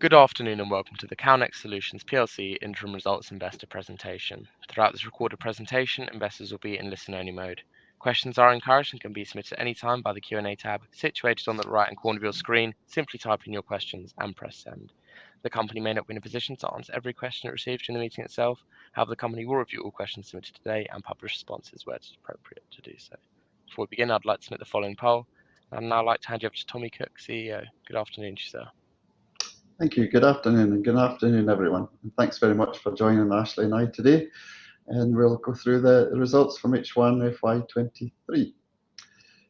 Good afternoon and welcome to the CALNEX Solutions PLC Interim Results Investor Presentation. Throughout this recorded presentation, investors will be in listen-only mode. Questions are encouraged and can be submitted at any time by the Q&A tab situated on the right-hand corner of your screen. Simply type in your questions and press send. The company may not be in a position to answer every question it receives during the meeting itself. However, the company will review all questions submitted today and publish responses where it is appropriate to do so. Before we begin, I'd like to submit the following poll. I'd now like to hand you over to Tommy Cook, CEO. Good afternoon to you, sir. Thank you. Good afternoon, and good afternoon, everyone. And thanks very much for joining Ashley and I today. And we'll go through the results from H1 FY23.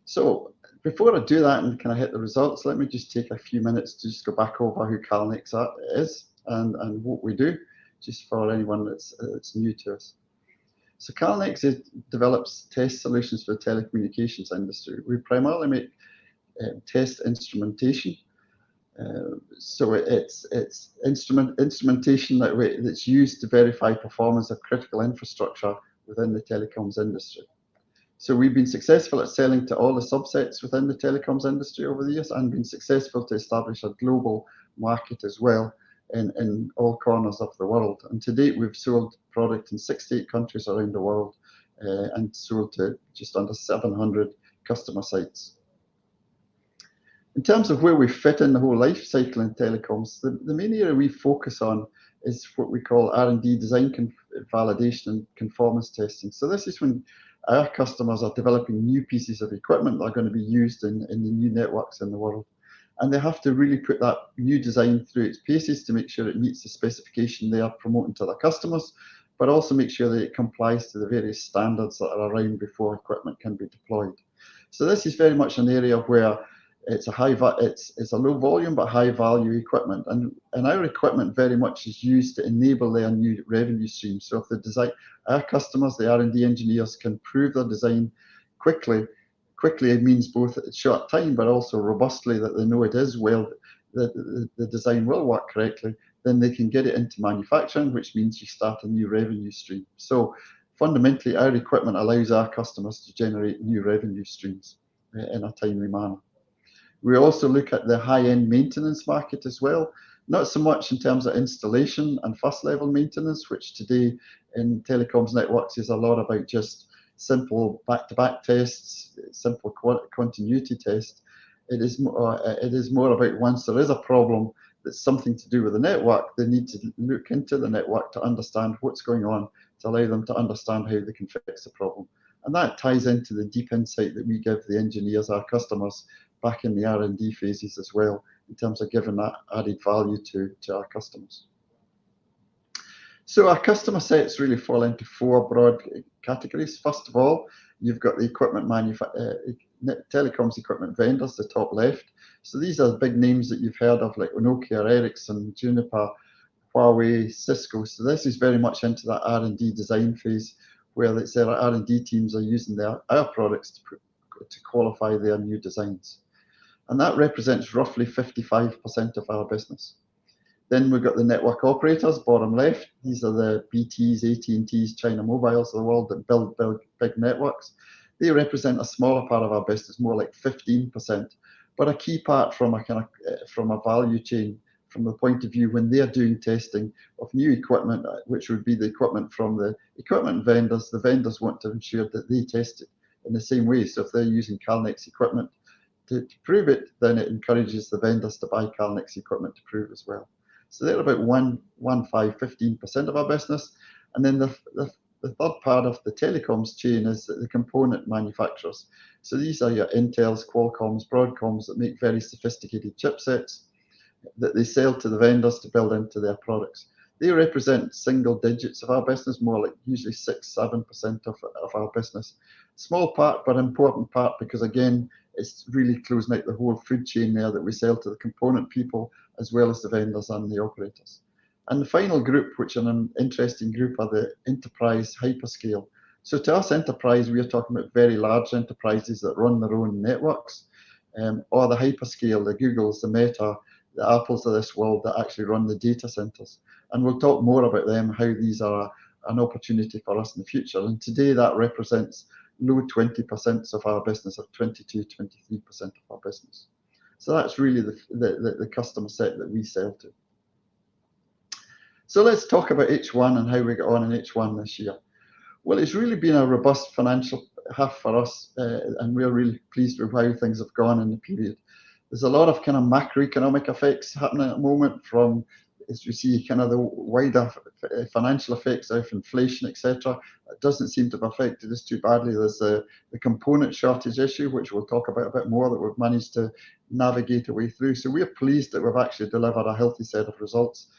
So before I do that and kind of hit the results, let me just take a few minutes to just go back over who CALNEX is and what we do, just for anyone that's new to us. So CALNEX develops test solutions for the telecommunications industry. We primarily make test instrumentation. So it's instrumentation that's used to verify performance of critical infrastructure within the telecoms industry. So we've been successful at selling to all the subsets within the telecoms industry over the years, and been successful to establish a global market as well in all corners of the world. And to date, we've sold product in 68 countries around the world and sold to just under 700 customer sites. In terms of where we fit in the whole life cycle in telecoms, the main area we focus on is what we call R&D, design validation and conformance testing. So this is when our customers are developing new pieces of equipment that are going to be used in the new networks in the world. And they have to really put that new design through its paces to make sure it meets the specification they are promoting to their customers, but also make sure that it complies to the various standards that are around before equipment can be deployed. So this is very much an area where it's a low volume but high value equipment, and our equipment very much is used to enable their new revenue streams. So if our customers, the R&D engineers, can prove their design quickly it means both at short time but also robustly, that they know it is well, that the design will work correctly, then they can get it into manufacturing, which means you start a new revenue stream. So fundamentally, our equipment allows our customers to generate new revenue streams in a timely manner. We also look at the high-end maintenance market as well, not so much in terms of installation and first-level maintenance, which today in telecoms networks is a lot about just simple back-to-back tests, simple continuity tests. It is more about, once there is a problem that's something to do with the network, they need to look into the network to understand what's going on, to allow them to understand how they can fix the problem. And that ties into the deep insight that we give the engineers, our customers, back in the R&D phases as well, in terms of giving that added value to our customers. So our customer sets really fall into four broad categories. First of all, you've got the telecoms equipment vendors, the top left. So these are the big names that you've heard of, like Nokia, Ericsson, Juniper, Huawei, Cisco. So this is very much into that R&D design phase, where their R&D teams are using our products to qualify their new designs. And that represents roughly 55% of our business. Then we've got the network operators, bottom left. These are the BTs, AT&Ts, China Mobiles of the world that build big networks. They represent a smaller part of our business, more like 15%, but a key part from a value chain, from the point of view when they're doing testing of new equipment, which would be the equipment from the equipment vendors. The vendors want to ensure that they test it in the same way. So if they're using CALNEX equipment to prove it, then it encourages the vendors to buy CALNEX equipment to prove as well. So they're about 15% of our business. And then the third part of the telecoms chain is the component manufacturers. So these are your Intels, Qualcomms, Broadcoms that make very sophisticated chipsets that they sell to the vendors to build into their products. They represent single digits of our business, more like usually 6-7% of our business. Small part, but important part, because again, it's really closing out the whole food chain there that we sell to the component people as well as the vendors and the operators. And the final group, which are an interesting group, are the enterprise hyperscale. So to us, enterprise, we are talking about very large enterprises that run their own networks, or the hyperscale, the Googles, the Meta, the Apples of this world that actually run the data centers. And we'll talk more about them, how these are an opportunity for us in the future. And today that represents low 20% of our business, or 22-23% of our business. So that's really the customer set that we sell to. So let's talk about H1 and how we got on in H1 this year. Well, it's really been a robust financial half for us, and we're really pleased with how things have gone in the period. There's a lot of kind of macroeconomic effects happening at the moment, from, as we see, kind of the wider financial effects of inflation, etc. It doesn't seem to have affected us too badly. There's the component shortage issue, which we'll talk about a bit more, that we've managed to navigate a way through. So we're pleased that we've actually delivered a healthy set of results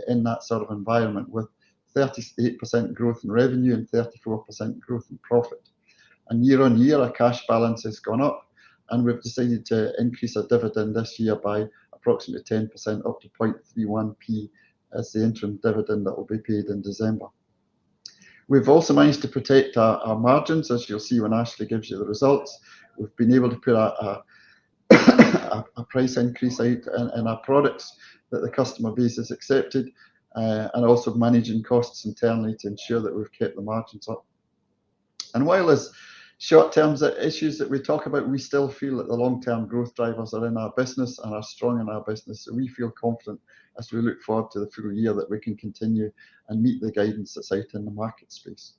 in that sort of environment, with 38% growth in revenue and 34% growth in profit. And year on year, our cash balance has gone up, and we've decided to increase our dividend this year by approximately 10%, up to 0.31p as the interim dividend that will be paid in December. We've also managed to protect our margins, as you'll see when Ashley gives you the results. We've been able to put a price increase out in our products that the customer base has accepted, and also managing costs internally to ensure that we've kept the margins up. And while there's short-term issues that we talk about, we still feel that the long-term growth drivers are in our business and are strong in our business. So we feel confident as we look forward to the full year that we can continue and meet the guidance that's out in the market space.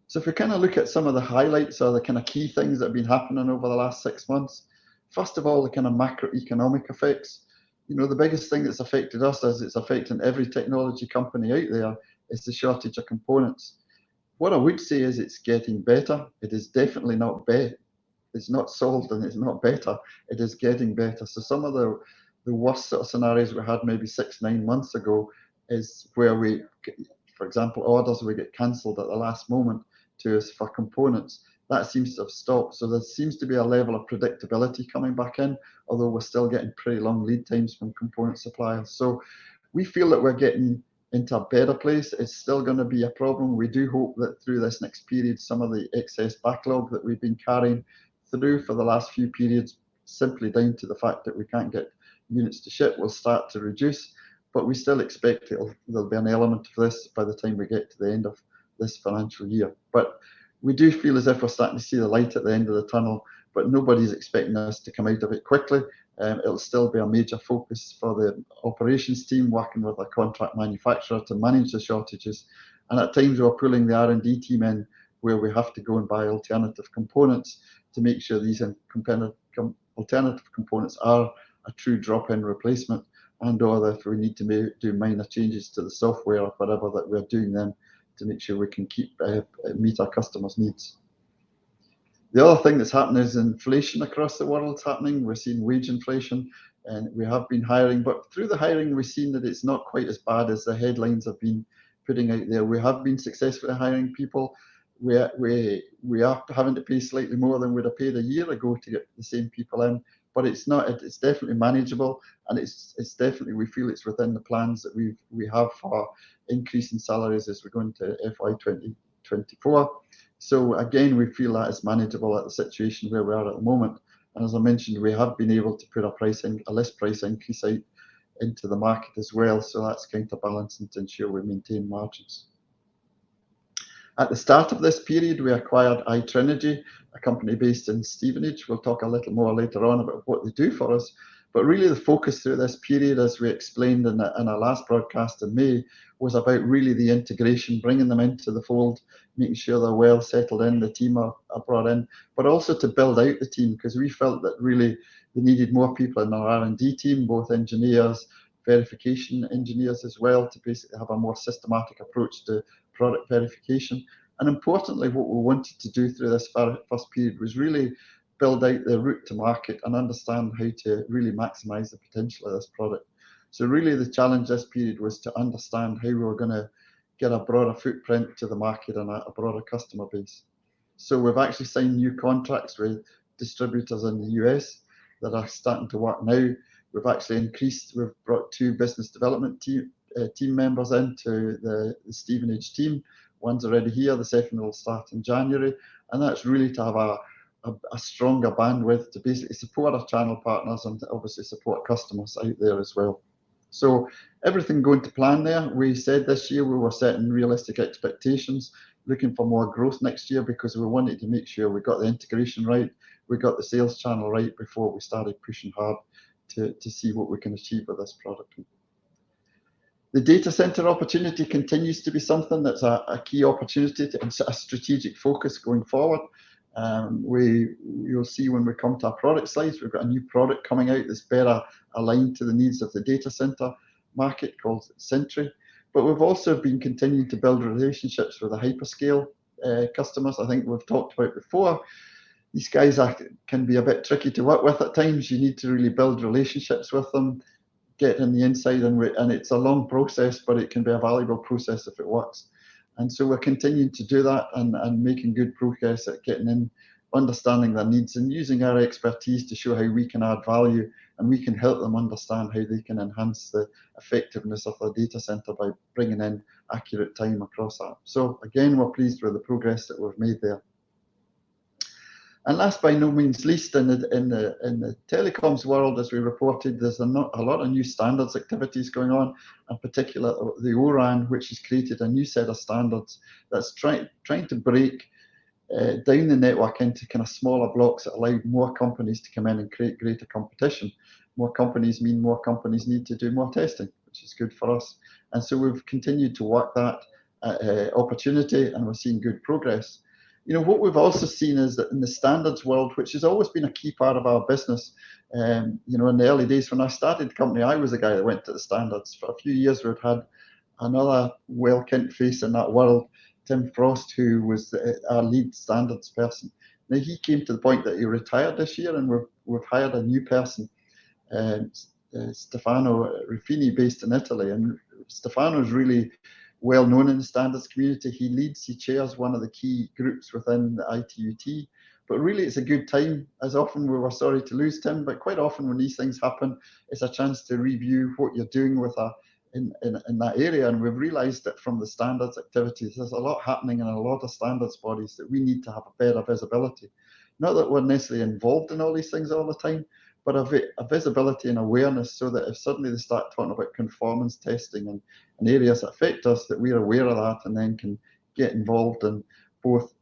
So if we kind of look at some of the highlights or the kind of key things that have been happening over the last 6 months, first of all, the kind of macroeconomic effects. You know, the biggest thing that's affected us, as it's affecting every technology company out there, is the shortage of components. What I would say is it's getting better. It is definitely not better. It's not solved and it's not better. It is getting better. So some of the worst sort of scenarios we had maybe 6-9 months ago is where we, for example, orders we get cancelled at the last moment to us for components. That seems to have stopped. So there seems to be a level of predictability coming back in, although we're still getting pretty long lead times from component suppliers. So we feel that we're getting into a better place. It's still going to be a problem. We do hope that through this next period, some of the excess backlog that we've been carrying through for the last few periods, simply down to the fact that we can't get units to ship, will start to reduce. But we still expect there'll be an element of this by the time we get to the end of this financial year. But we do feel as if we're starting to see the light at the end of the tunnel, but nobody's expecting us to come out of it quickly. It'll still be a major focus for the operations team, working with a contract manufacturer to manage the shortages. And at times we're pulling the R&D team in, where we have to go and buy alternative components to make sure these alternative components are a true drop-in replacement, and or if we need to do minor changes to the software or whatever that we're doing then, to make sure we can meet our customers' needs. The other thing that's happening is inflation across the world's happening. We're seeing wage inflation, and we have been hiring, but through the hiring we've seen that it's not quite as bad as the headlines have been putting out there. We have been successfully hiring people. We are having to pay slightly more than we'd have paid a year ago to get the same people in, but it's definitely manageable, and it's definitely, we feel it's within the plans that we have for increase in salaries as we go into FY 2024. So again, we feel that is manageable at the situation where we are at the moment. And as I mentioned, we have been able to put a list price increase out into the market as well. So that's counterbalancing to ensure we maintain margins. At the start of this period, we acquired iTrinegy, a company based in Stevenage. We'll talk a little more later on about what they do for us. But really the focus through this period, as we explained in our last broadcast in May, was about really the integration, bringing them into the fold, making sure they're well settled in, the team are brought in, but also to build out the team, because we felt that really they needed more people in our R&D team, both engineers, verification engineers as well, to basically have a more systematic approach to product verification. And importantly, what we wanted to do through this first period was really build out the route to market and understand how to really maximize the potential of this product. So really the challenge this period was to understand how we were going to get a broader footprint to the market and a broader customer base. So we've actually signed new contracts with distributors in the US that are starting to work now. We've actually we've brought 2 business development team members into the Stevenage team. One's already here, the second will start in January, and that's really to have a stronger bandwidth to basically support our channel partners and to obviously support customers out there as well. So everything going to plan there. We said this year we were setting realistic expectations, looking for more growth next year, because we wanted to make sure we got the integration right, we got the sales channel right before we started pushing hard to see what we can achieve with this product. The data center opportunity continues to be something that's a key opportunity and a strategic focus going forward. You'll see when we come to our product slides, we've got a new product coming out that's better aligned to the needs of the data center market called Sentry. But we've also been continuing to build relationships with the hyperscale customers. I think we've talked about before. These guys can be a bit tricky to work with at times. You need to really build relationships with them, get in the inside, and it's a long process, but it can be a valuable process if it works. And so we're continuing to do that and making good progress at getting in, understanding their needs and using our expertise to show how we can add value and we can help them understand how they can enhance the effectiveness of their data center by bringing in accurate time across that. So again, we're pleased with the progress that we've made there. And last but no means least, in the telecoms world, as we reported, there's a lot of new standards activities going on, in particular the ORAN, which has created a new set of standards that's trying to break down the network into kind of smaller blocks that allow more companies to come in and create greater competition. More companies mean more companies need to do more testing, which is good for us. And so we've continued to work that opportunity, and we're seeing good progress. You know, what we've also seen is that in the standards world, which has always been a key part of our business, you know, in the early days when I started the company, I was the guy that went to the standards. For a few years, we've had another well-kent face in that world, Tim Frost, who was our lead standards person. Now, he came to the point that he retired this year, and we've hired a new person, Stefano Ruffini, based in Italy. And Stefano is really well known in the standards community. He chairs one of the key groups within the ITUT. But really, it's a good time. As often, we were sorry to lose Tim, but quite often when these things happen, it's a chance to review what you're doing with in that area. And we've realized that from the standards activities, there's a lot happening in a lot of standards bodies that we need to have a better visibility. Not that we're necessarily involved in all these things all the time, but a visibility and awareness so that if suddenly they start talking about conformance testing and areas that affect us, that we're aware of that and then can get involved and both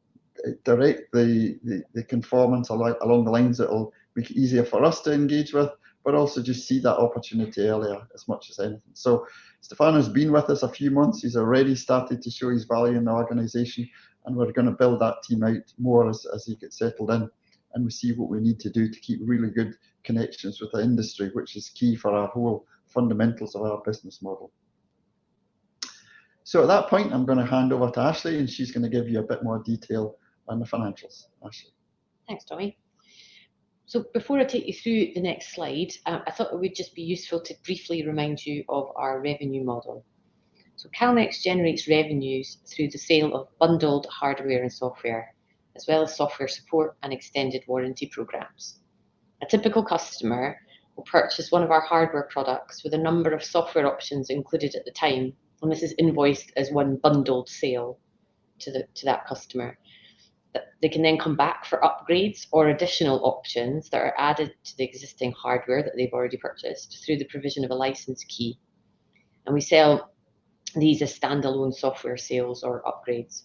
direct the conformance along the lines that will make it easier for us to engage with, but also just see that opportunity earlier as much as anything. So Stefano's been with us a few months. He's already started to show his value in the organisation, and we're going to build that team out more as he gets settled in, and we see what we need to do to keep really good connections with the industry, which is key for our whole fundamentals of our business model. So at that point, I'm going to hand over to Ashley, and she's going to give you a bit more detail on the financials. Ashley. Thanks, Tommy. So before I take you through the next slide, I thought it would just be useful to briefly remind you of our revenue model. So CALNEX generates revenues through the sale of bundled hardware and software, as well as software support and extended warranty programs. A typical customer will purchase one of our hardware products with a number of software options included at the time, and this is invoiced as one bundled sale to that customer. They can then come back for upgrades or additional options that are added to the existing hardware that they've already purchased through the provision of a license key. And we sell these as standalone software sales or upgrades.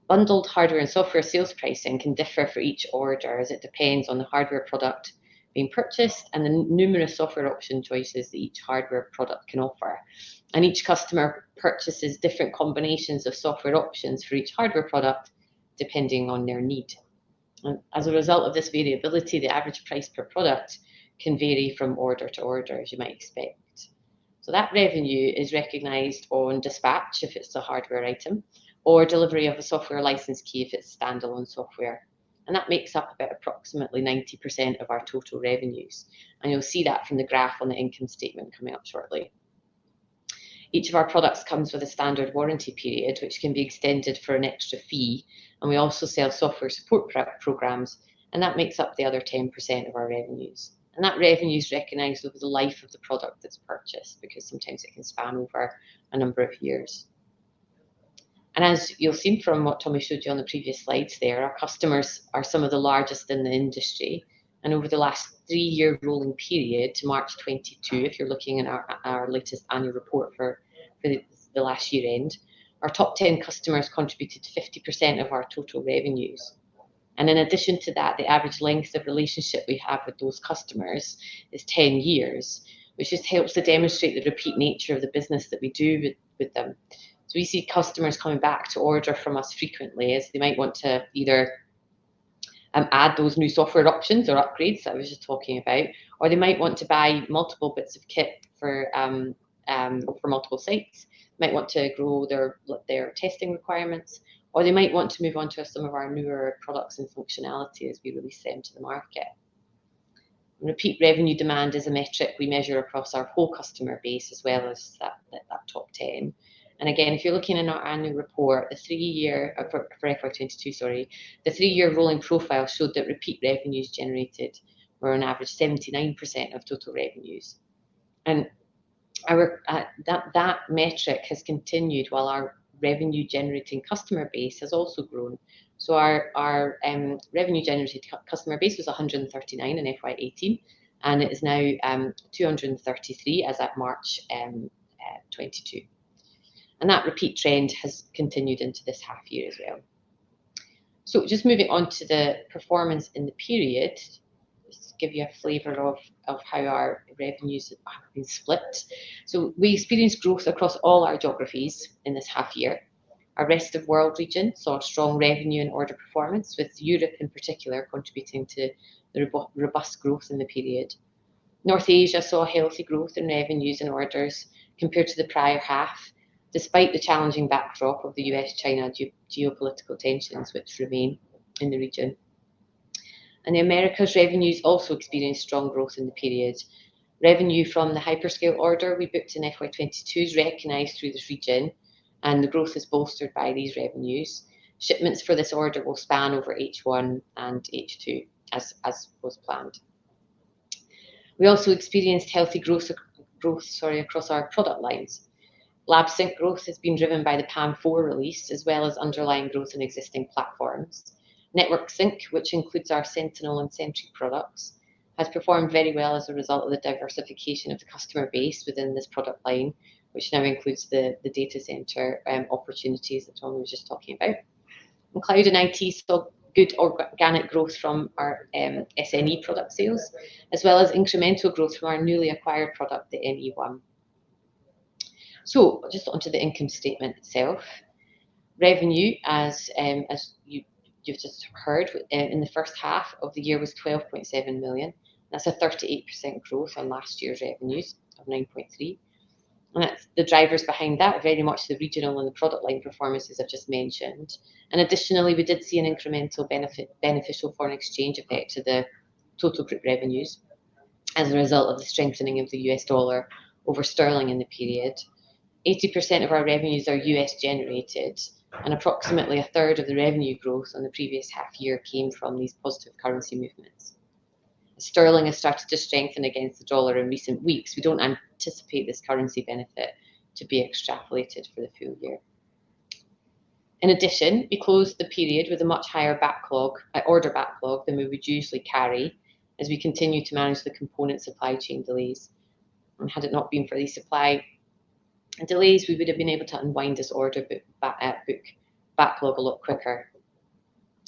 Bundled hardware and software sales pricing can differ for each order as it depends on the hardware product being purchased and the numerous software option choices that each hardware product can offer. And each customer purchases different combinations of software options for each hardware product depending on their need. And as a result of this variability, the average price per product can vary from order to order, as you might expect. So that revenue is recognised on dispatch if it's a hardware item, or delivery of a software license key if it's standalone software. And that makes up about approximately 90% of our total revenues. And you'll see that from the graph on the income statement coming up shortly. Each of our products comes with a standard warranty period, which can be extended for an extra fee. And we also sell software support programs, and that makes up the other 10% of our revenues. And that revenue is recognised over the life of the product that's purchased, because sometimes it can span over a number of years. And as you'll see from what Tommy showed you on the previous slides there, our customers are some of the largest in the industry. And over the last 3-year rolling period to March 22, if you're looking at our latest annual report for the last year end, our top 10 customers contributed 50% of our total revenues. And in addition to that, the average length of relationship we have with those customers is 10 years, which just helps to demonstrate the repeat nature of the business that we do with them. So we see customers coming back to order from us frequently, as they might want to either add those new software options or upgrades that I was just talking about, or they might want to buy multiple bits of kit for multiple sites, might want to grow their testing requirements, or they might want to move on to some of our newer products and functionality as we release them to the market. Repeat revenue demand is a metric we measure across our whole customer base as well as that top 10. And again, if you're looking in our annual report, the 3-year, for FY22, sorry, the 3-year rolling profile showed that repeat revenues generated were on average 79% of total revenues. And our that metric has continued while our revenue generating customer base has also grown. So our revenue generated customer base was 139 in FY18, and it is now 233 as at March 22. And that repeat trend has continued into this half year as well. So just moving on to the performance in the period, just to give you a flavour of how our revenues have been split. So we experienced growth across all our geographies in this half year. Our rest of world region saw strong revenue and order performance, with Europe in particular contributing to the robust growth in the period. North Asia saw healthy growth in revenues and orders compared to the prior half, despite the challenging backdrop of the US-China geopolitical tensions which remain in the region. And the Americas revenues also experienced strong growth in the period. Revenue from the hyperscale order we booked in FY22 is recognised through this region, and the growth is bolstered by these revenues. Shipments for this order will span over H1 and H2 as was planned. We also experienced healthy growth across our product lines. LabSync growth has been driven by the PAM4 release, as well as underlying growth in existing platforms. Network Sync, which includes our Sentinel and Sentry products, has performed very well as a result of the diversification of the customer base within this product line, which now includes the data center opportunities that Tommy was just talking about. And Cloud and IT saw good organic growth from our SNE product sales, as well as incremental growth from our newly acquired product, the ME1. So just onto the income statement itself. Revenue, as you've just heard, in the first half of the year was 12.7 million. That's a 38% growth on last year's revenues of 9.3. And that's the drivers behind that, very much the regional and the product line performances I've just mentioned. And additionally, we did see an incremental beneficial foreign exchange effect to the total group revenues as a result of the strengthening of the US dollar over sterling in the period. 80% of our revenues are US generated, and approximately a third of the revenue growth on the previous half year came from these positive currency movements. Sterling has started to strengthen against the dollar in recent weeks. We don't anticipate this currency benefit to be extrapolated for the full year. In addition, we closed the period with a much higher order backlog than we would usually carry, as we continue to manage the component supply chain delays. And had it not been for these supply delays, we would have been able to unwind this order book backlog a lot quicker.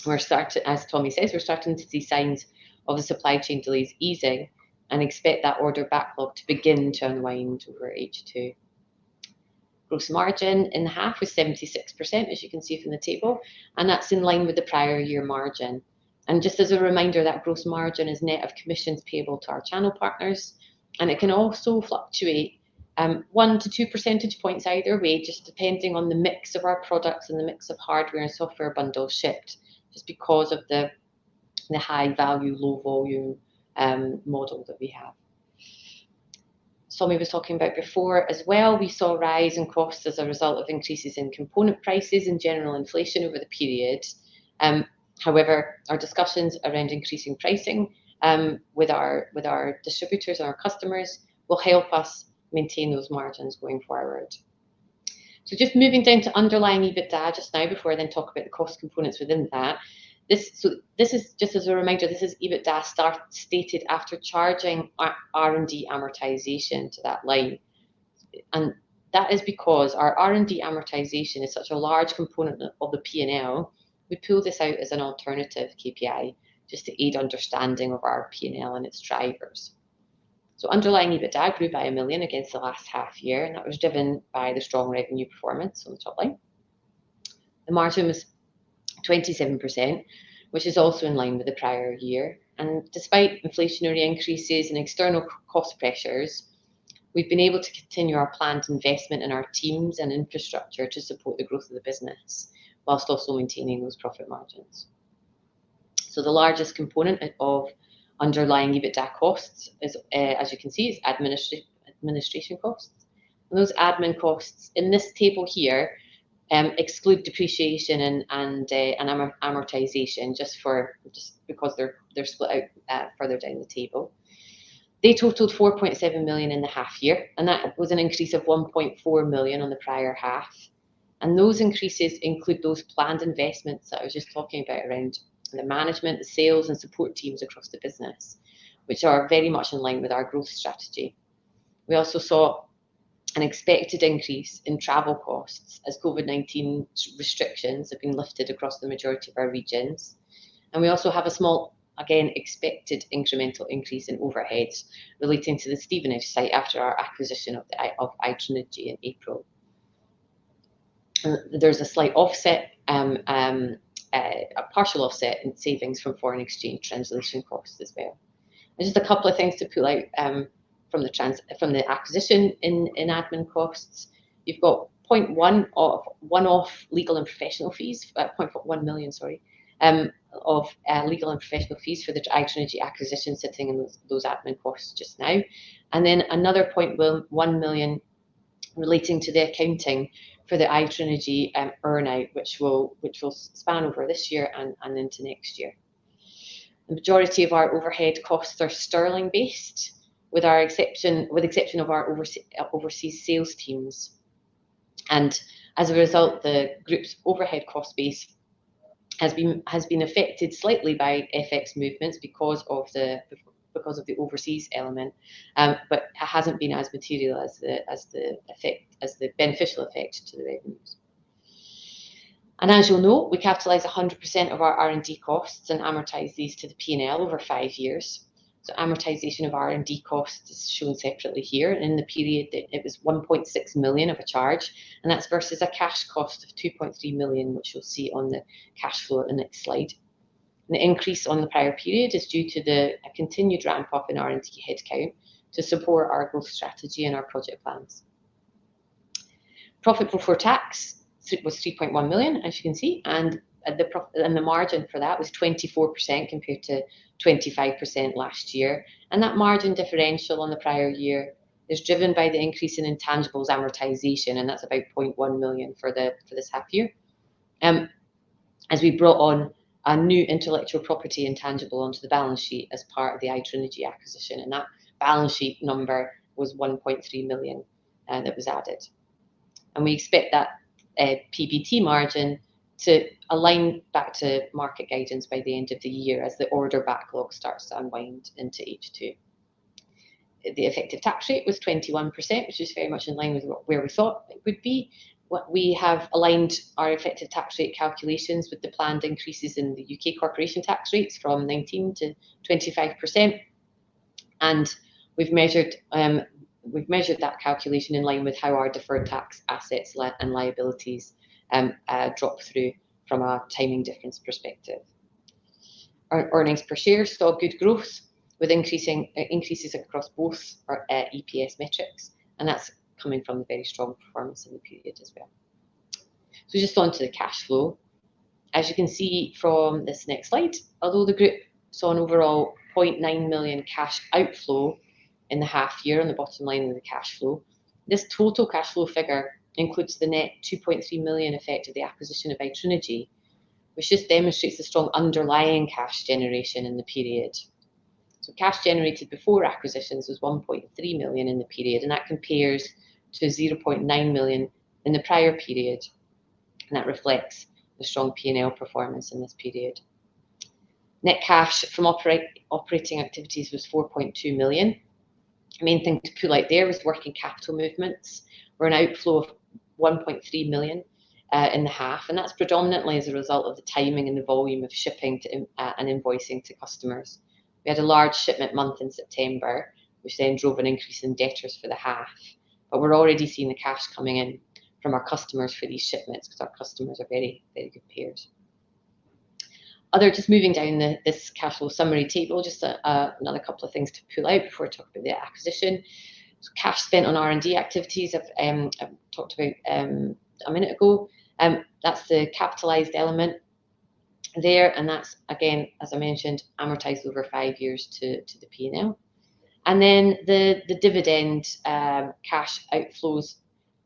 As Tommy says, we're starting to see signs of the supply chain delays easing, and expect that order backlog to begin to unwind over H2. Gross margin in the half was 76%, as you can see from the table, and that's in line with the prior year margin. And just as a reminder, that gross margin is net of commissions payable to our channel partners, and it can also fluctuate 1 to 2 percentage points either way, just depending on the mix of our products and the mix of hardware and software bundles shipped, just because of the high value, low volume model that we have. Tommy was talking about before as well, we saw a rise in costs as a result of increases in component prices and general inflation over the period. However, our discussions around increasing pricing with our distributors and our customers will help us maintain those margins going forward. So just moving down to underlying EBITDA just now before I then talk about the cost components within that. This is just as a reminder, this is EBITDA stated after charging R&D amortization to that line. And that is because our R&D amortization is such a large component of the P&L, we pull this out as an alternative KPI just to aid understanding of our P&L and its drivers. So underlying EBITDA grew by 1 million against the last half year, and that was driven by the strong revenue performance on the top line. The margin was 27%, which is also in line with the prior year. And despite inflationary increases and external cost pressures, we've been able to continue our planned investment in our teams and infrastructure to support the growth of the business, whilst also maintaining those profit margins. So the largest component of underlying EBITDA costs is, as you can see, is administration costs. And those admin costs in this table here exclude depreciation and amortization, just because they're split out further down the table. They totaled 4.7 million in the half year, and that was an increase of 1.4 million on the prior half. And those increases include those planned investments that I was just talking about around the management, the sales and support teams across the business, which are very much in line with our growth strategy. We also saw an expected increase in travel costs as COVID-19 restrictions have been lifted across the majority of our regions. And we also have a small, again, expected incremental increase in overheads relating to the Stevenage site after our acquisition of iTrinegy in April. There's a slight offset, a partial offset in savings from foreign exchange translation costs as well. And just a couple of things to pull out from the acquisition in admin costs. You've got 0.1 of one-off legal and professional fees, 0.1 million, sorry, of legal and professional fees for the iTrinegy acquisition sitting in those admin costs just now, and then another 0.1 million relating to the accounting for the iTrinegy earn-out, which will span over this year and into next year. The majority of our overhead costs are sterling based, with exception of our overseas sales teams. And as a result, the group's overhead cost base has been affected slightly by FX movements because of the overseas element, but it hasn't been as material as the beneficial effect to the revenues. And as you'll know, we capitalise 100% of our R&D costs and amortise these to the P&L over 5 years. So amortisation of R&D costs is shown separately here. And in the period, it was 1.6 million of a charge, and that's versus a cash cost of 2.3 million, which you'll see on the cash flow at the next slide. And the increase on the prior period is due to a continued ramp up in R&D headcount to support our growth strategy and our project plans. Profit before tax was 3.1 million, as you can see, and the margin for that was 24% compared to 25% last year. And that margin differential on the prior year is driven by the increase in intangibles amortization, and that's about 0.1 million for this half year. As we brought on a new intellectual property intangible onto the balance sheet as part of the iTrinegy acquisition, and that balance sheet number was 1.3 million that was added. And we expect that PBT margin to align back to market guidance by the end of the year as the order backlog starts to unwind into H2. The effective tax rate was 21%, which is very much in line with where we thought it would be. We have aligned our effective tax rate calculations with the planned increases in the UK corporation tax rates from 19 to 25%, and we've measured that calculation in line with how our deferred tax assets and liabilities drop through from a timing difference perspective. Our earnings per share saw good growth with increases across both our EPS metrics, and that's coming from the very strong performance in the period as well. So just on to the cash flow. As you can see from this next slide, although the group saw an overall 0.9 million cash outflow in the half year on the bottom line of the cash flow, this total cash flow figure includes the net 2.3 million effect of the acquisition of iTrinegy, which just demonstrates the strong underlying cash generation in the period. So cash generated before acquisitions was 1.3 million in the period, and that compares to 0.9 million in the prior period, and that reflects the strong P&L performance in this period. Net cash from operating activities was 4.2 million. The main thing to pull out there was working capital movements, were an outflow of 1.3 million in the half, and that's predominantly as a result of the timing and the volume of shipping and invoicing to customers. We had a large shipment month in September, which then drove an increase in debtors for the half. But we're already seeing the cash coming in from our customers for these shipments, because our customers are very, very good payers. Just moving down this cash flow summary table, just another couple of things to pull out before I talk about the acquisition. So cash spent on R&D activities, I've talked about a minute ago. That's the capitalised element there, and that's, again, as I mentioned, amortised over 5 years to the P&L. And then the dividend cash outflows,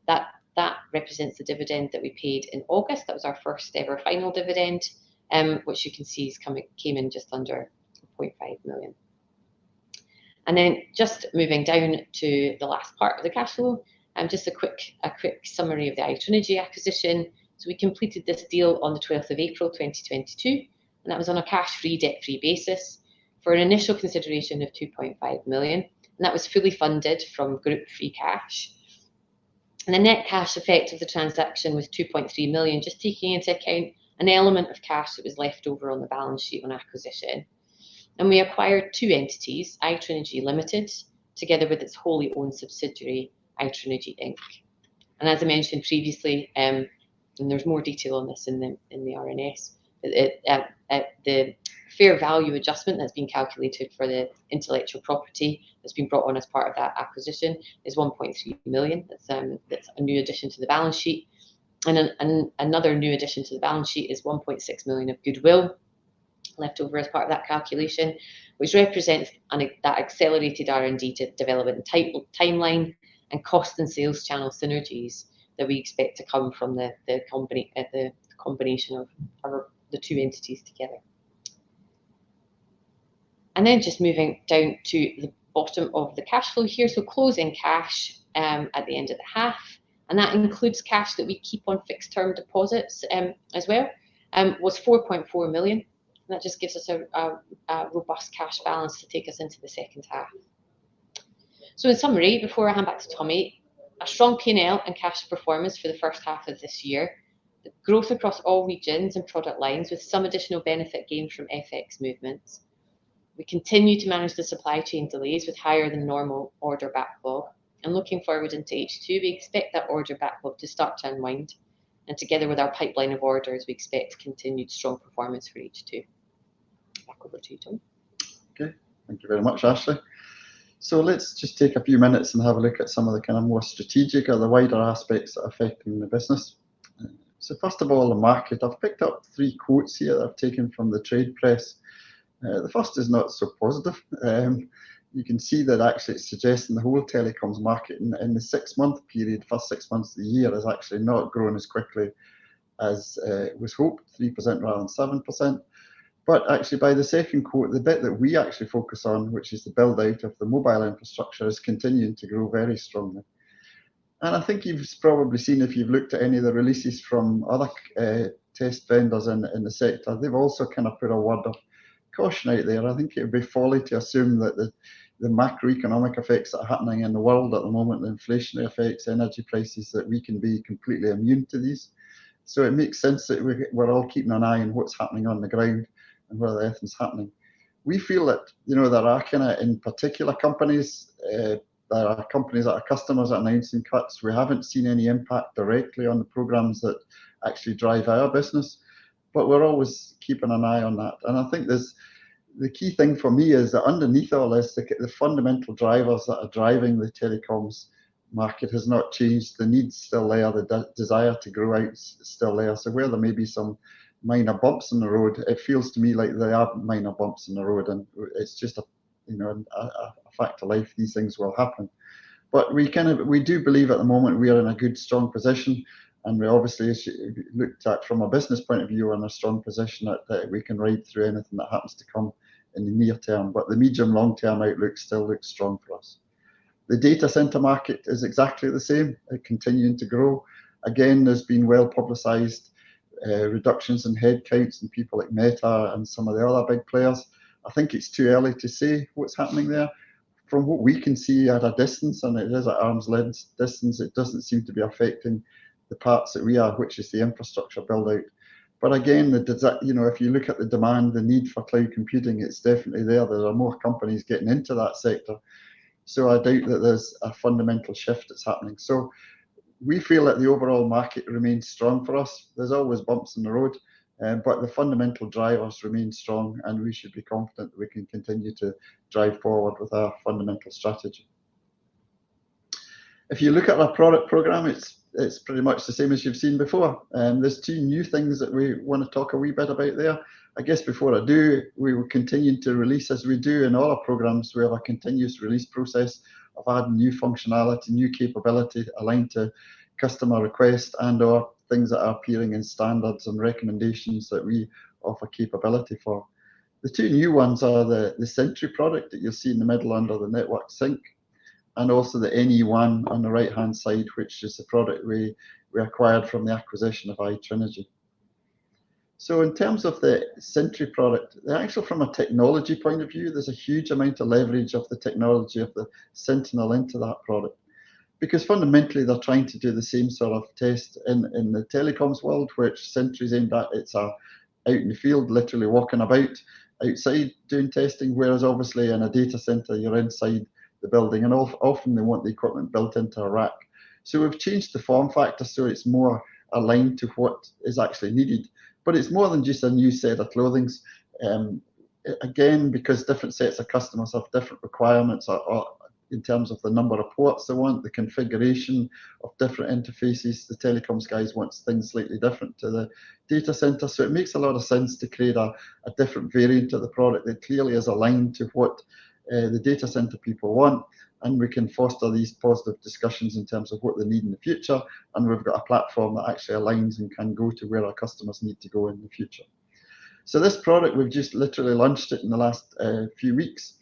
that represents the dividend that we paid in August. That was our first ever final dividend, which you can see came in just under 0.5 million. And then just moving down to the last part of the cash flow, just a quick summary of the iTrinegy acquisition. So we completed this deal on the 12th of April 2022, and that was on a cash-free, debt-free basis for an initial consideration of 2.5 million, and that was fully funded from group free cash. And the net cash effect of the transaction was 2.3 million, just taking into account an element of cash that was left over on the balance sheet on acquisition. And we acquired two entities, iTrinegy Limited, together with its wholly owned subsidiary, iTrinegy Inc. And as I mentioned previously, and there's more detail on this in the RNS, the fair value adjustment that's been calculated for the intellectual property that's been brought on as part of that acquisition is 1.3 million. That's a new addition to the balance sheet. And another new addition to the balance sheet is 1.6 million of goodwill left over as part of that calculation, which represents that accelerated R&D development timeline and cost and sales channel synergies that we expect to come from the combination of the two entities together. And then just moving down to the bottom of the cash flow here, so closing cash at the end of the half, and that includes cash that we keep on fixed term deposits as well, was 4.4 million. And that just gives us a robust cash balance to take us into the second half. So in summary, before I hand back to Tommy, a strong P&L and cash performance for the first half of this year, the growth across all regions and product lines with some additional benefit gained from FX movements. We continue to manage the supply chain delays with higher than normal order backlog. And looking forward into H2, we expect that order backlog to start to unwind. And together with our pipeline of orders, we expect continued strong performance for H2. Back over to you, Tom. Okay, thank you very much, Ashley. So let's just take a few minutes and have a look at some of the kind of more strategic or the wider aspects that are affecting the business. So first of all, the market. I've picked up 3 quotes here that I've taken from the trade press. The first is not so positive. You can see that actually it's suggesting the whole telecoms market in the 6-month period, first 6 months of the year, has actually not grown as quickly as was hoped, 3% rather than 7%. But actually by the second quote, the bit that we actually focus on, which is the build out of the mobile infrastructure, is continuing to grow very strongly. And I think you've probably seen, if you've looked at any of the releases from other test vendors in the sector, they've also kind of put a word of caution out there. I think it would be folly to assume that the macroeconomic effects that are happening in the world at the moment, the inflationary effects, energy prices, that we can be completely immune to these. So it makes sense that we're all keeping an eye on what's happening on the ground and where the everything's happening. We feel that, you know, there are kind of, in particular companies, there are companies that are customers that are announcing cuts. We haven't seen any impact directly on the programs that actually drive our business, but we're always keeping an eye on that. And I think the key thing for me is that underneath all this, the fundamental drivers that are driving the telecoms market has not changed. The need's still there, the desire to grow out is still there. So where there may be some minor bumps in the road, it feels to me like there are minor bumps in the road, and it's just a fact of life. These things will happen, but we do believe at the moment we are in a good, strong position, and we obviously, as you looked at from a business point of view, are in a strong position that we can ride through anything that happens to come in the near term. But the medium, long term outlook still looks strong for us. The data center market is exactly the same, continuing to grow. Again, there's been well publicized reductions in headcounts and people like Meta and some of the other big players. I think it's too early to say what's happening there. From what we can see at a distance, and it is at arm's length distance, it doesn't seem to be affecting the parts that we are, which is the infrastructure build out. But again, if you look at the demand, the need for cloud computing, it's definitely there. There are more companies getting into that sector. So I doubt that there's a fundamental shift that's happening. So we feel that the overall market remains strong for us. There's always bumps in the road, but the fundamental drivers remain strong, and we should be confident that we can continue to drive forward with our fundamental strategy. If you look at our product program, it's pretty much the same as you've seen before. There's two new things that we want to talk a wee bit about there. I guess before I do, we will continue to release, as we do in all our programs. We have a continuous release process of adding new functionality, new capability aligned to customer request and/or things that are appearing in standards and recommendations that we offer capability for. The two new ones are the Sentry product that you'll see in the middle under the network sync, and also the NE1 on the right-hand side, which is the product we acquired from the acquisition of iTrinegy. So in terms of the Sentry product, actually from a technology point of view, there's a huge amount of leverage of the technology of the Sentinel into that product, because fundamentally they're trying to do the same sort of test in the telecoms world, which Sentry's aimed at. It's out in the field, literally walking about outside doing testing, whereas obviously in a data center, you're inside the building, and often they want the equipment built into a rack. So we've changed the form factor so it's more aligned to what is actually needed. But it's more than just a new set of clothing. Again, because different sets of customers have different requirements or in terms of the number of ports they want, the configuration of different interfaces. The telecoms guys want things slightly different to the data center. So it makes a lot of sense to create a different variant of the product that clearly is aligned to what the data center people want, and we can foster these positive discussions in terms of what they need in the future, and we've got a platform that actually aligns and can go to where our customers need to go in the future. So this product, we've just literally launched it in the last few weeks,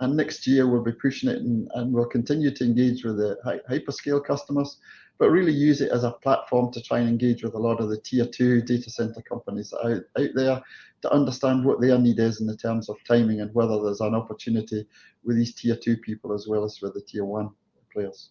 and next year we'll be pushing it, and we'll continue to engage with the hyperscale customers, but really use it as a platform to try and engage with a lot of the tier 2 data center companies out there to understand what their need is in the terms of timing and whether there's an opportunity with these tier 2 people as well as with the tier 1 players.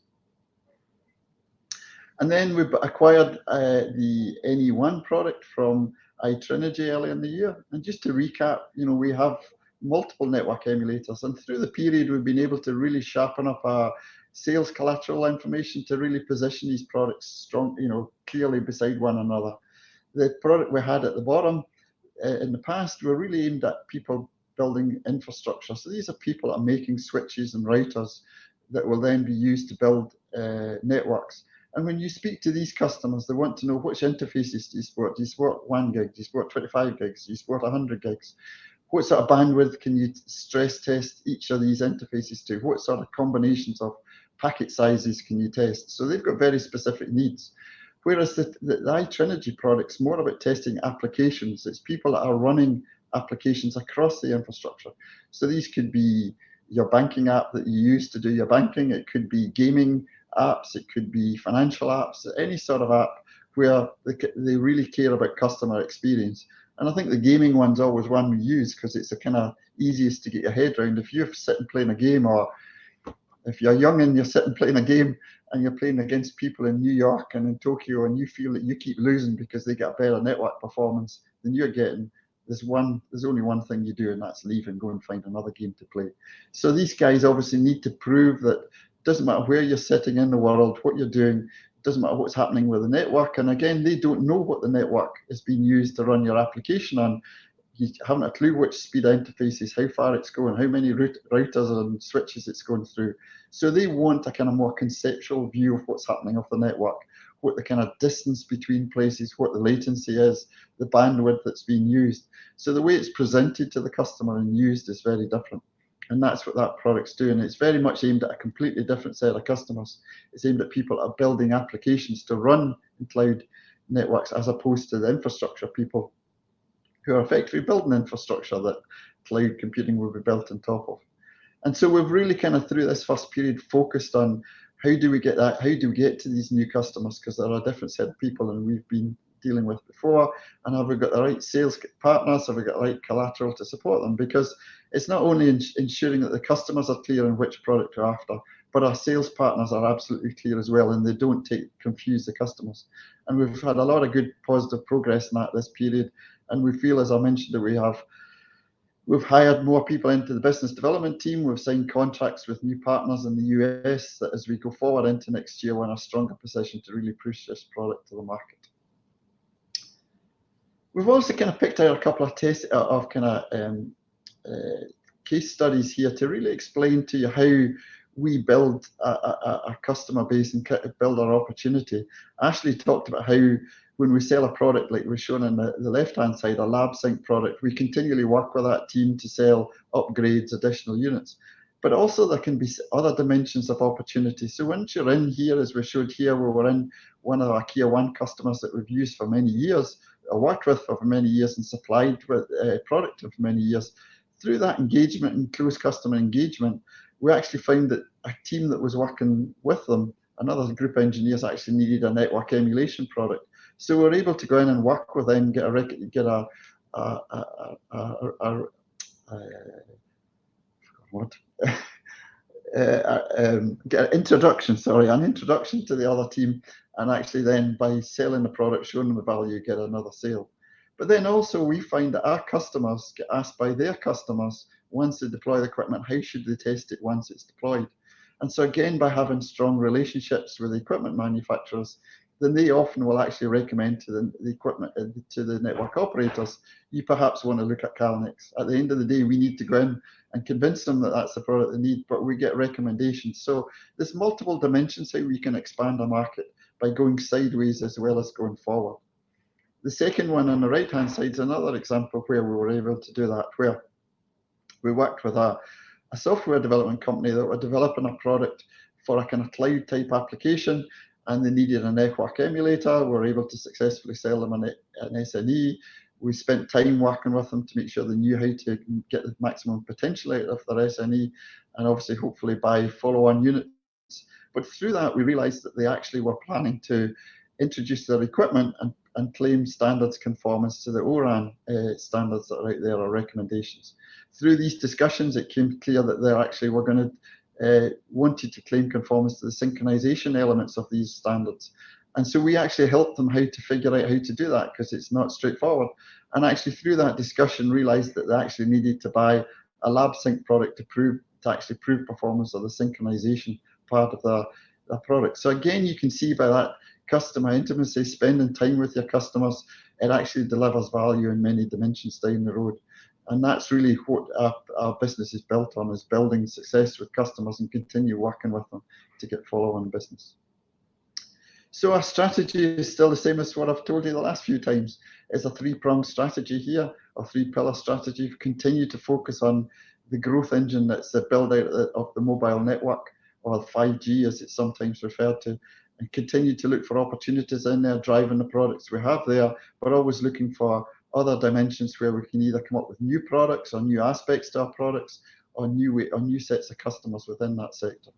And then we acquired the NE1 product from iTrinegy earlier in the year. And just to recap, we have multiple network emulators, and through the period we've been able to really sharpen up our sales collateral information to really position these products strong, clearly beside one another. The product we had at the bottom in the past were really aimed at people building infrastructure. So these are people that are making switches and routers that will then be used to build networks. And when you speak to these customers, they want to know which interfaces do you support. Do you support 1 gig? Do you support 25 gigs? Do you support 100 gigs? What sort of bandwidth can you stress test each of these interfaces to? What sort of combinations of packet sizes can you test? So they've got very specific needs. Whereas the iTrinegy product's more about testing applications. It's people that are running applications across the infrastructure. So these could be your banking app that you use to do your banking. It could be gaming apps. It could be financial apps. Any sort of app where they really care about customer experience. And I think the gaming one's always one we use because it's the kind of easiest to get your head around. If you're sitting playing a game, or if you're young and you're sitting playing a game and you're playing against people in New York and in Tokyo, and you feel that you keep losing because they get better network performance than you're getting, there's only one thing you do, and that's leave and go and find another game to play. So these guys obviously need to prove that it doesn't matter where you're sitting in the world, what you're doing, it doesn't matter what's happening with the network. And again, they don't know what the network is being used to run your application on. You haven't a clue which speed interfaces, how far it's going, how many routers and switches it's going through. So they want a kind of more conceptual view of what's happening off the network, what the kind of distance between places, what the latency is, the bandwidth that's being used. So the way it's presented to the customer and used is very different. And that's what that product's doing. It's very much aimed at a completely different set of customers. It's aimed at people that are building applications to run in cloud networks, as opposed to the infrastructure people who are effectively building infrastructure that cloud computing will be built on top of. And so we've really kind of, through this first period, focused on how do we get that, how do we get to these new customers, because there are a different set of people than we've been dealing with before, and have we got the right sales partners, have we got the right collateral to support them? Because it's not only ensuring that the customers are clear on which product they're after, but our sales partners are absolutely clear as well, and they don't confuse the customers. And we've had a lot of good positive progress in that this period, and we feel, as I mentioned, that We've hired more people into the business development team. We've signed contracts with new partners in the US that as we go forward into next year, we're in a stronger position to really push this product to the market. We've also kind of picked out a couple of case studies here to really explain to you how we build a customer base and build our opportunity. Ashley talked about how when we sell a product, like we're shown on the left-hand side, a lab sync product, we continually work with that team to sell upgrades, additional units. But also there can be other dimensions of opportunity. So once you're in here, as we showed here, where we're in one of our Tier 1 customers that we've used for many years, or worked with for many years and supplied with product for many years, through that engagement and close customer engagement, we actually found that a team that was working with them, another group of engineers, actually needed a network emulation product. So we're able to go in and work with them, get an introduction to the other team, and actually then by selling the product, showing them the value, get another sale. But then also we find that our customers get asked by their customers, once they deploy the equipment, how should they test it once it's deployed? And so again, by having strong relationships with the equipment manufacturers, then they often will actually recommend to the equipment, to the network operators, you perhaps want to look at CALNEX. At the end of the day, we need to go in and convince them that that's the product they need, but we get recommendations. So there's multiple dimensions how we can expand our market by going sideways as well as going forward. The second one on the right-hand side is another example where we were able to do that, where we worked with a software development company that were developing a product for a kind of cloud type application, and they needed a network emulator. We were able to successfully sell them an SNE. We spent time working with them to make sure they knew how to get the maximum potential out of their SNE, and obviously hopefully buy follow-on units. But through that, we realized that they actually were planning to introduce their equipment and claim standards conformance to the ORAN standards that are out there, or recommendations. Through these discussions, it came clear that they actually were going to wanted to claim conformance to the synchronization elements of these standards. And so we actually helped them how to figure out how to do that, because it's not straightforward. And actually through that discussion realized that they actually needed to buy a lab sync product to actually prove performance of the synchronization part of the product. So again, you can see by that customer intimacy, spending time with your customers, it actually delivers value in many dimensions down the road. And that's really what our business is built on, is building success with customers and continue working with them to get follow-on business. So our strategy is still the same as what I've told you the last few times. It's a three-pronged strategy here, a three-pillar strategy. We continue to focus on the growth engine that's the build-out of the mobile network, or 5G as it's sometimes referred to, and continue to look for opportunities in there, driving the products we have there, but always looking for other dimensions where we can either come up with new products or new aspects to our products, or new sets of customers within that sector.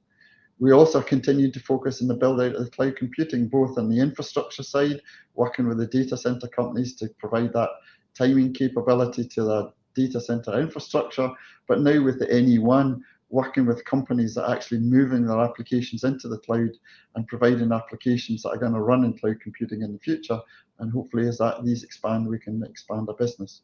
We also continue to focus on the build out of the cloud computing, both on the infrastructure side, working with the data center companies to provide that timing capability to the data center infrastructure, but now with the NE1, working with companies that are actually moving their applications into the cloud and providing applications that are going to run in cloud computing in the future. And hopefully as these expand, we can expand our business.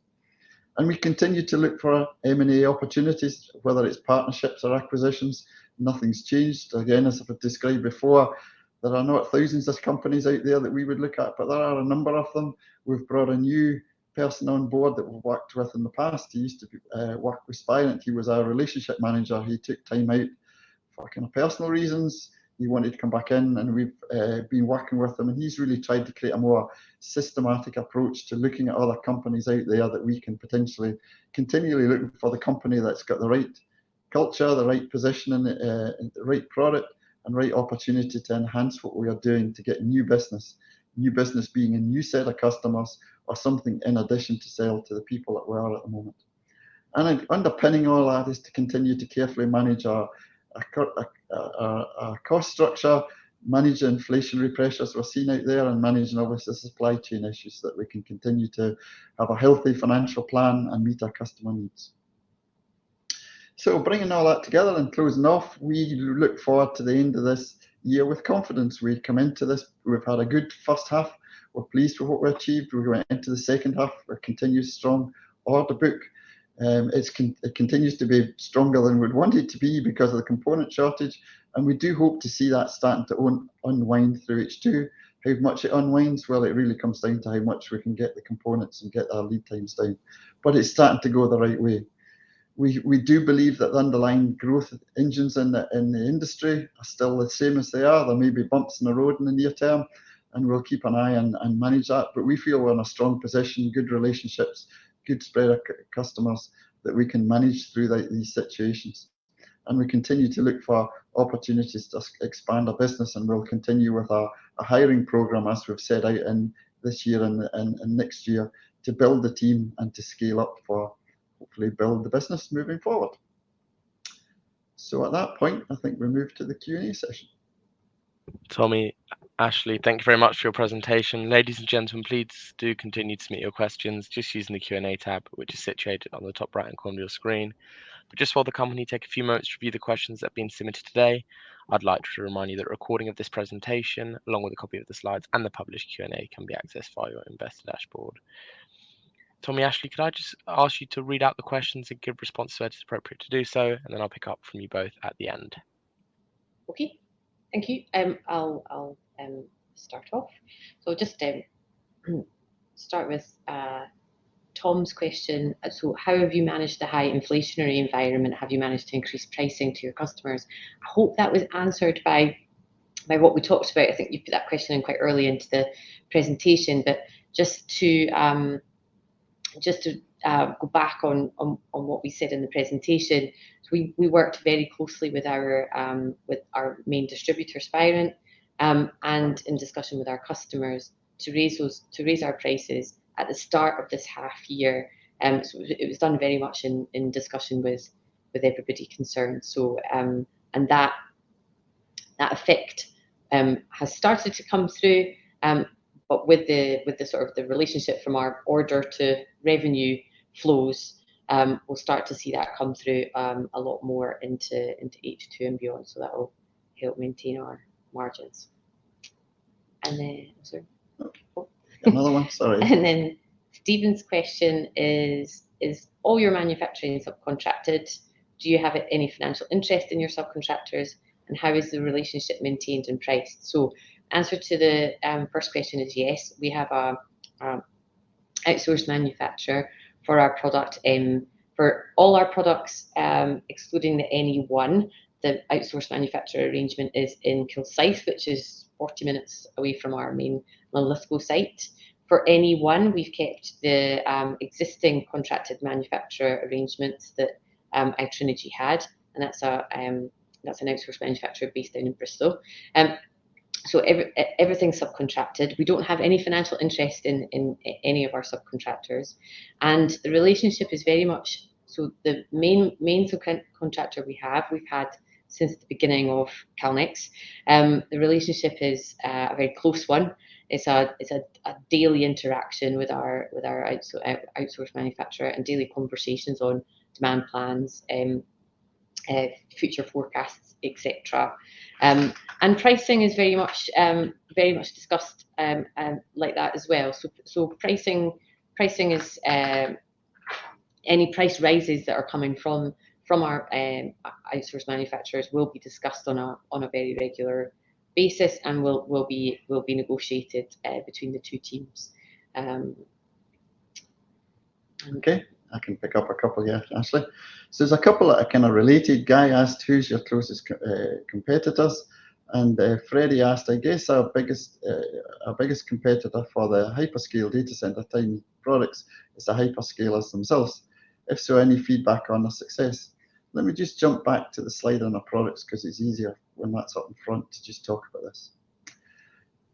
And we continue to look for M&A opportunities, whether it's partnerships or acquisitions. Nothing's changed. Again, as I've described before, there are not thousands of companies out there that we would look at, but there are a number of them. We've brought a new person on board that we've worked with in the past. He used to work with Spirent. He was our relationship manager. He took time out for kind of personal reasons. He wanted to come back in, and we've been working with him, and he's really tried to create a more systematic approach to looking at other companies out there that we can potentially continually look for the company that's got the right culture, the right position, and the right product and right opportunity to enhance what we are doing to get new business being a new set of customers or something in addition to sell to the people that we are at the moment. And underpinning all that is to continue to carefully manage our cost structure, manage the inflationary pressures we're seeing out there, and managing obviously the supply chain issues so that we can continue to have a healthy financial plan and meet our customer needs. So bringing all that together and closing off, we look forward to the end of this year with confidence. We come into this, we've had a good first half. We're pleased with what we achieved. We went into the second half, a continuous strong order book. It continues to be stronger than we'd want it to be because of the component shortage, and we do hope to see that starting to unwind through H2. How much it unwinds, well, it really comes down to how much we can get the components and get our lead times down. But it's starting to go the right way. We do believe that the underlying growth engines in the industry are still the same as they are. There may be bumps in the road in the near term, and we'll keep an eye and manage that. But we feel we're in a strong position, good relationships, good spread of customers that we can manage through these situations. And we continue to look for opportunities to expand our business, and we'll continue with our hiring program as we've set out in this year and next year to build the team and to scale up for hopefully build the business moving forward. So at that point, I think we move to the Q&A session. Tommy, Ashley, thank you very much for your presentation. Ladies and gentlemen, please do continue to submit your questions just using the Q&A tab, which is situated on the top right-hand corner of your screen. But just while the company take a few moments to review the questions that have been submitted today, I'd like to remind you that a recording of this presentation, along with a copy of the slides and the published Q&A, can be accessed via your investor dashboard. Tommy, Ashley, could I just ask you to read out the questions and give responses where it's appropriate to do so, and then I'll pick up from you both at the end. Okay, thank you. I'll start off. So just start with Tom's question. So how have you managed the high inflationary environment? Have you managed to increase pricing to your customers? I hope that was answered by what we talked about. I think you put that question in quite early into the presentation, but just to go back on what we said in the presentation. So we worked very closely with our main distributor, Spirent, and in discussion with our customers to raise our prices at the start of this half year. So it was done very much in discussion with everybody concerned. So and that effect has started to come through. But with the sort of the relationship from our order to revenue flows, we'll start to see that come through a lot more into H2 and beyond. So that will help maintain our margins. And then, sorry. Another one, sorry. And then Stephen's question is all your manufacturing subcontracted? Do you have any financial interest in your subcontractors? And how is the relationship maintained and priced? So answer to the first question is yes. We have a outsourced manufacturer for our product. For all our products, excluding the NE1, the outsourced manufacturer arrangement is in Kilsyth, which is 40 minutes away from our main Linlithgow site. For NE1, we've kept the existing contracted manufacturer arrangements that iTrinegy had, and that's an outsourced manufacturer based down in Bristol. So everything's subcontracted. We don't have any financial interest in any of our subcontractors, and the relationship is very much so. The main subcontractor we've had since the beginning of CALNEX. The relationship is a very close one. It's a daily interaction with our outsourced manufacturer and daily conversations on demand plans, future forecasts, etc. And pricing is very much discussed like that as well. So pricing is any price rises that are coming from our outsourced manufacturers will be discussed on a very regular basis and will be negotiated between the two teams. Okay, I can pick up a couple here, Ashley. So there's a couple that are kind of related. Guy asked, who's your closest competitors? And Freddie asked, I guess our biggest competitor for the hyperscale data center time products is the hyperscalers themselves. If so, any feedback on their success? Let me just jump back to the slide on the products because it's easier when that's up in front to just talk about this.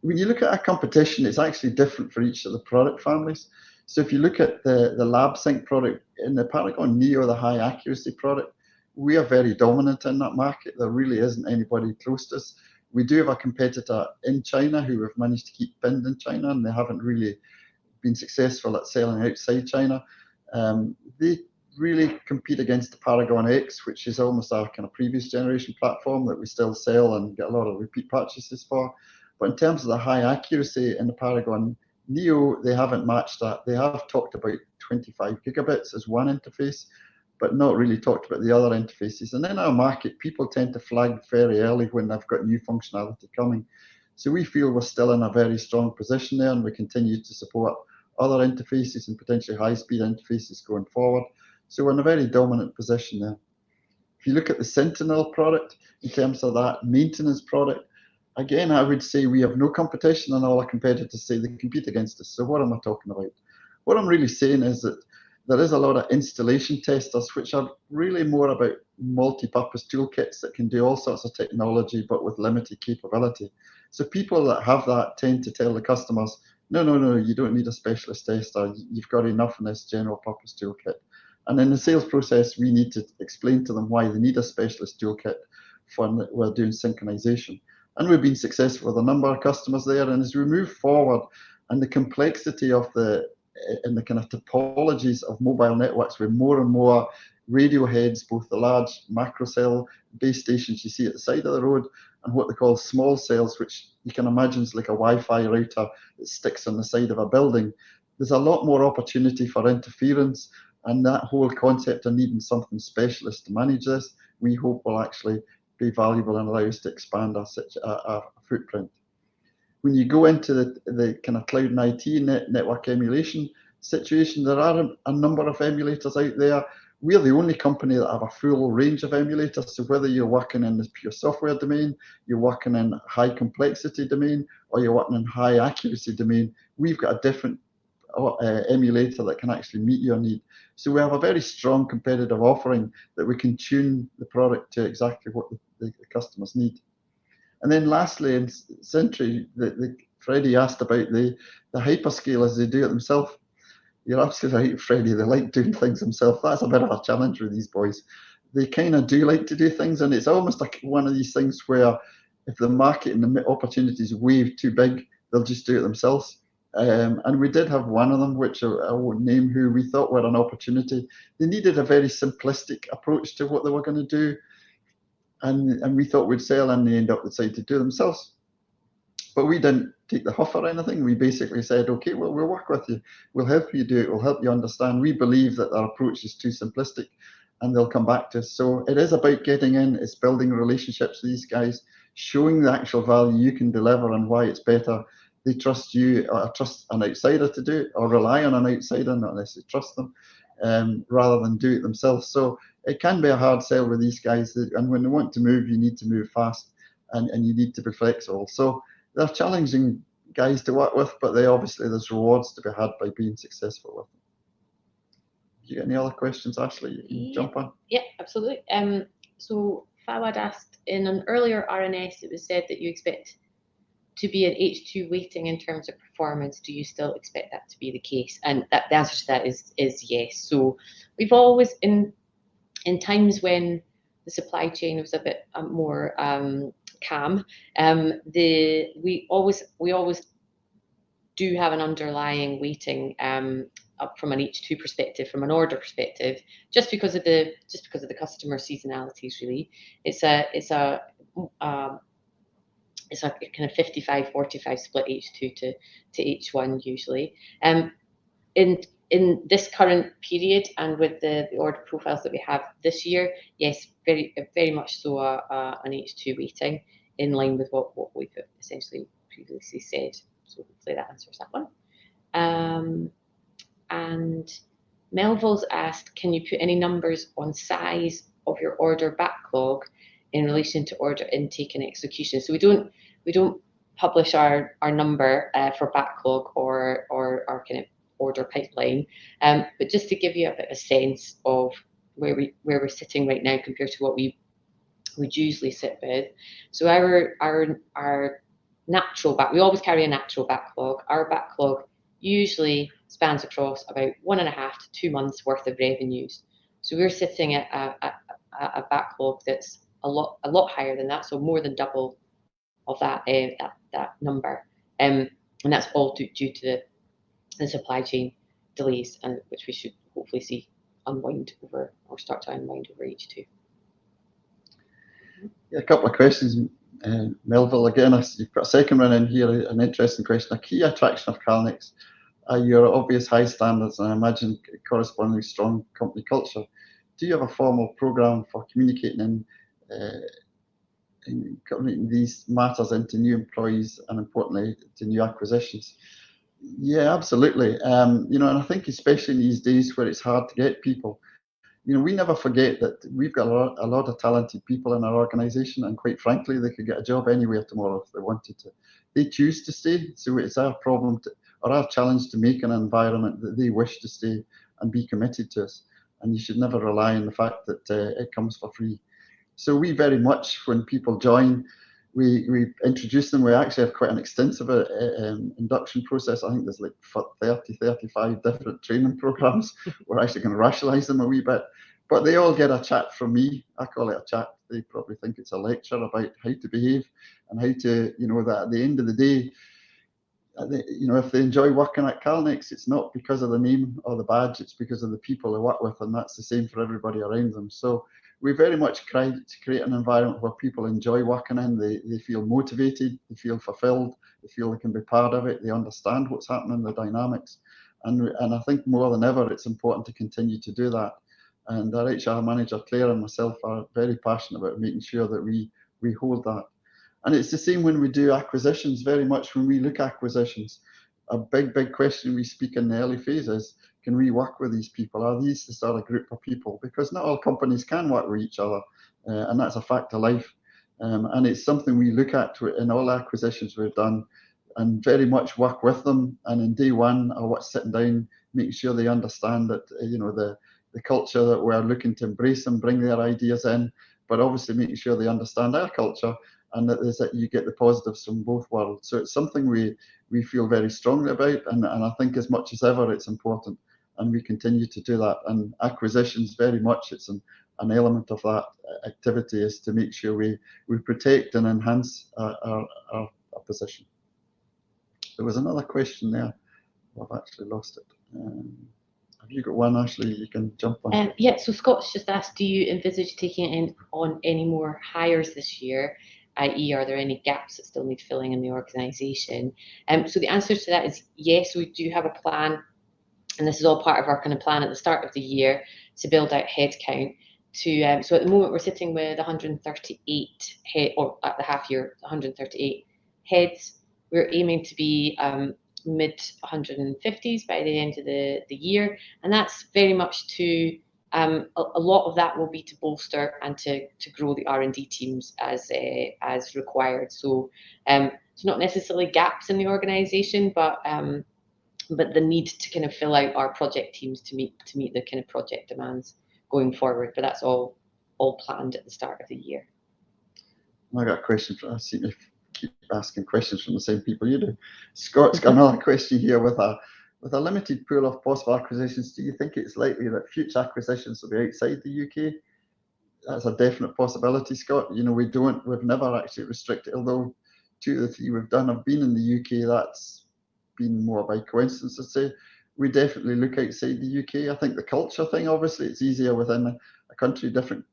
When you look at our competition, it's actually different for each of the product families. So if you look at the LabSync product in the Paragon Neo, the high accuracy product, we are very dominant in that market. There really isn't anybody close to us. We do have a competitor in China who have managed to keep pinned in China, and they haven't really been successful at selling outside China. They really compete against the Paragon X, which is almost our kind of previous generation platform that we still sell and get a lot of repeat purchases for. But in terms of the high accuracy in the Paragon Neo, they haven't matched that. They have talked about 25 gigabits as one interface, but not really talked about the other interfaces. And in our market, people tend to flag very early when they've got new functionality coming. So we feel we're still in a very strong position there, and we continue to support other interfaces and potentially high-speed interfaces going forward. So we're in a very dominant position there. If you look at the Sentinel product, in terms of that maintenance product, again, I would say we have no competition, and all our competitors say they compete against us. So what am I talking about? What I'm really saying is that there is a lot of installation testers, which are really more about multi-purpose toolkits that can do all sorts of technology, but with limited capability. So people that have that tend to tell the customers, no, you don't need a specialist tester. You've got enough in this general purpose toolkit. And in the sales process, we need to explain to them why they need a specialist toolkit when we're doing synchronization. And we've been successful with a number of customers there. And as we move forward, and the complexity of the kind of topologies of mobile networks, with more and more radio heads, both the large macro cell base stations you see at the side of the road, and what they call small cells, which you can imagine is like a Wi-Fi router that sticks on the side of a building. There's a lot more opportunity for interference, and that whole concept of needing something specialist to manage this, we hope will actually be valuable and allow us to expand our footprint. When you go into the kind of cloud and IT network emulation situation, there are a number of emulators out there. We're the only company that have a full range of emulators. So whether you're working in the pure software domain, you're working in high complexity domain, or you're working in high accuracy domain, we've got a different emulator that can actually meet your need. So we have a very strong competitive offering that we can tune the product to exactly what the customers need. And then lastly, in Sentry, Freddie asked about the hyperscalers, they do it themselves. You're absolutely right, Freddie, they like doing things themselves. That's a bit of a challenge with these boys. They kind of do like to do things, and it's almost like one of these things where if the market and the opportunity is way too big, they'll just do it themselves. And we did have one of them, which I won't name, who we thought were an opportunity. They needed a very simplistic approach to what they were going to do. And we thought we'd sell, and they end up deciding to do it themselves. But we didn't take the huff or anything. We basically said, okay, well, we'll work with you. We'll help you do it. We'll help you understand. We believe that our approach is too simplistic, and they'll come back to us. So it is about getting in. It's building relationships with these guys, showing the actual value you can deliver and why it's better. They trust you, or trust an outsider to do it, or rely on an outsider, not necessarily trust them, rather than do it themselves. So it can be a hard sell with these guys. And when they want to move, you need to move fast, and you need to be flexible. So they're challenging guys to work with, but there's rewards to be had by being successful with them. Do you get any other questions, Ashley? You can jump on. Yeah, absolutely. So Fawad asked, in an earlier RNS, it was said that you expect to be an H2 weighting in terms of performance. Do you still expect that to be the case? And the answer to that is yes. So we've always, in times when the supply chain was a bit more calm, we always do have an underlying weighting up from an H2 perspective, from an order perspective, just because of the customer seasonalities. Really, it's a kind of 55-45 split H2 to H1 usually. In this current period, and with the order profiles that we have this year, yes, very much so an H2 weighting, in line with what we've essentially previously said. So hopefully that answers that one. And Melville's asked, can you put any numbers on size of your order backlog in relation to order intake and execution? So we don't publish our number for backlog or our kind of order pipeline, but just to give you a bit of a sense of where we're sitting right now compared to what we would usually sit with. So our natural we always carry a natural backlog. Our backlog usually spans across about 1.5 to 2 months worth of revenues. So we're sitting at a backlog that's a lot higher than that, so more than double of that number, and that's all due to the supply chain delays, and which we should hopefully see start to unwind over H2. Yeah, a couple of questions, Melville. Again, you've got a second one in here, an interesting question. A key attraction of CALNEX. your obvious high standards and I imagine correspondingly strong company culture, do you have a formal program for communicating in communicating these matters into new employees and importantly to new acquisitions? Yeah, absolutely. And I think especially in these days where it's hard to get people, we never forget that we've got a lot of talented people in our organisation, and quite frankly, they could get a job anywhere tomorrow if they wanted to. They choose to stay, so it's our problem or our challenge to make an environment that they wish to stay and be committed to us. And you should never rely on the fact that it comes for free. So we very much, when people join, we introduce them. We actually have quite an extensive induction process. I think there's like 30, 35 different training programs. We're actually going to rationalise them a wee bit. But they all get a chat from me. I call it a chat. They probably think it's a lecture about how to behave and how to, that at the end of the day, if they enjoy working at CALNEX, it's not because of the name or the badge, it's because of the people they work with, and that's the same for everybody around them. So we very much try to create an environment where people enjoy working in, they feel motivated, they feel fulfilled, they feel they can be part of it, they understand what's happening, the dynamics. And I think more than ever, it's important to continue to do that. And our HR manager, Claire, and myself are very passionate about making sure that we hold that. And it's the same when we do acquisitions, very much when we look at acquisitions. A big question we speak in the early phase is, can we work with these people? Are these the sort of group of people? Because not all companies can work with each other, and that's a fact of life. And it's something we look at in all acquisitions we've done and very much work with them. And in day one, I was sitting down, making sure they understand that, the culture that we're looking to embrace and bring their ideas in, but obviously making sure they understand our culture and that you get the positives from both worlds. So it's something we feel very strongly about, and I think as much as ever it's important, and we continue to do that. And acquisitions, very much it's an element of that activity, is to make sure we protect and enhance our position. There was another question there. I've actually lost it. Have you got one, Ashley, you can jump on? Yeah, so Scott's just asked, do you envisage taking on any more hires this year? I.e., are there any gaps that still need filling in the organisation? So the answer to that is yes, we do have a plan, and this is all part of our kind of plan at the start of the year to build out headcount. So at the moment we're sitting with 138 or at the half year 138 heads. We're aiming to be mid 150s by the end of the year, and that's very much to a lot of that will be to bolster and to grow the R&D teams as required. So it's not necessarily gaps in the organisation, but the need to kind of fill out our project teams to meet the kind of project demands going forward. But that's all planned at the start of the year. I got a question. I seem to keep asking questions from the same people you do. Scott's got another question here. With a limited pool of possible acquisitions, do you think it's likely that future acquisitions will be outside the UK? That's a definite possibility, Scott. We've never actually restricted, although 2 of the 3 we've done have been in the UK. That's been more by coincidence, I'd say. We definitely look outside the UK. I think the culture thing, obviously, it's easier within a country. Different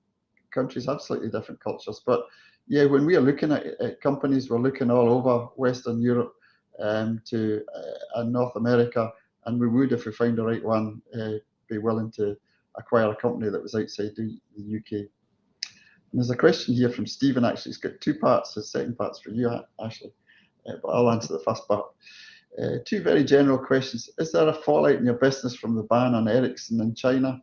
countries have slightly different cultures. But yeah, when we are looking at companies, we're looking all over Western Europe to North America, and we would, if we found the right one, be willing to acquire a company that was outside the UK. And there's a question here from Stephen. Actually, it's got 2 parts. The second part's for you, Ashley, but I'll answer the first part. 2 very general questions. Is there a fallout in your business from the ban on Ericsson in China?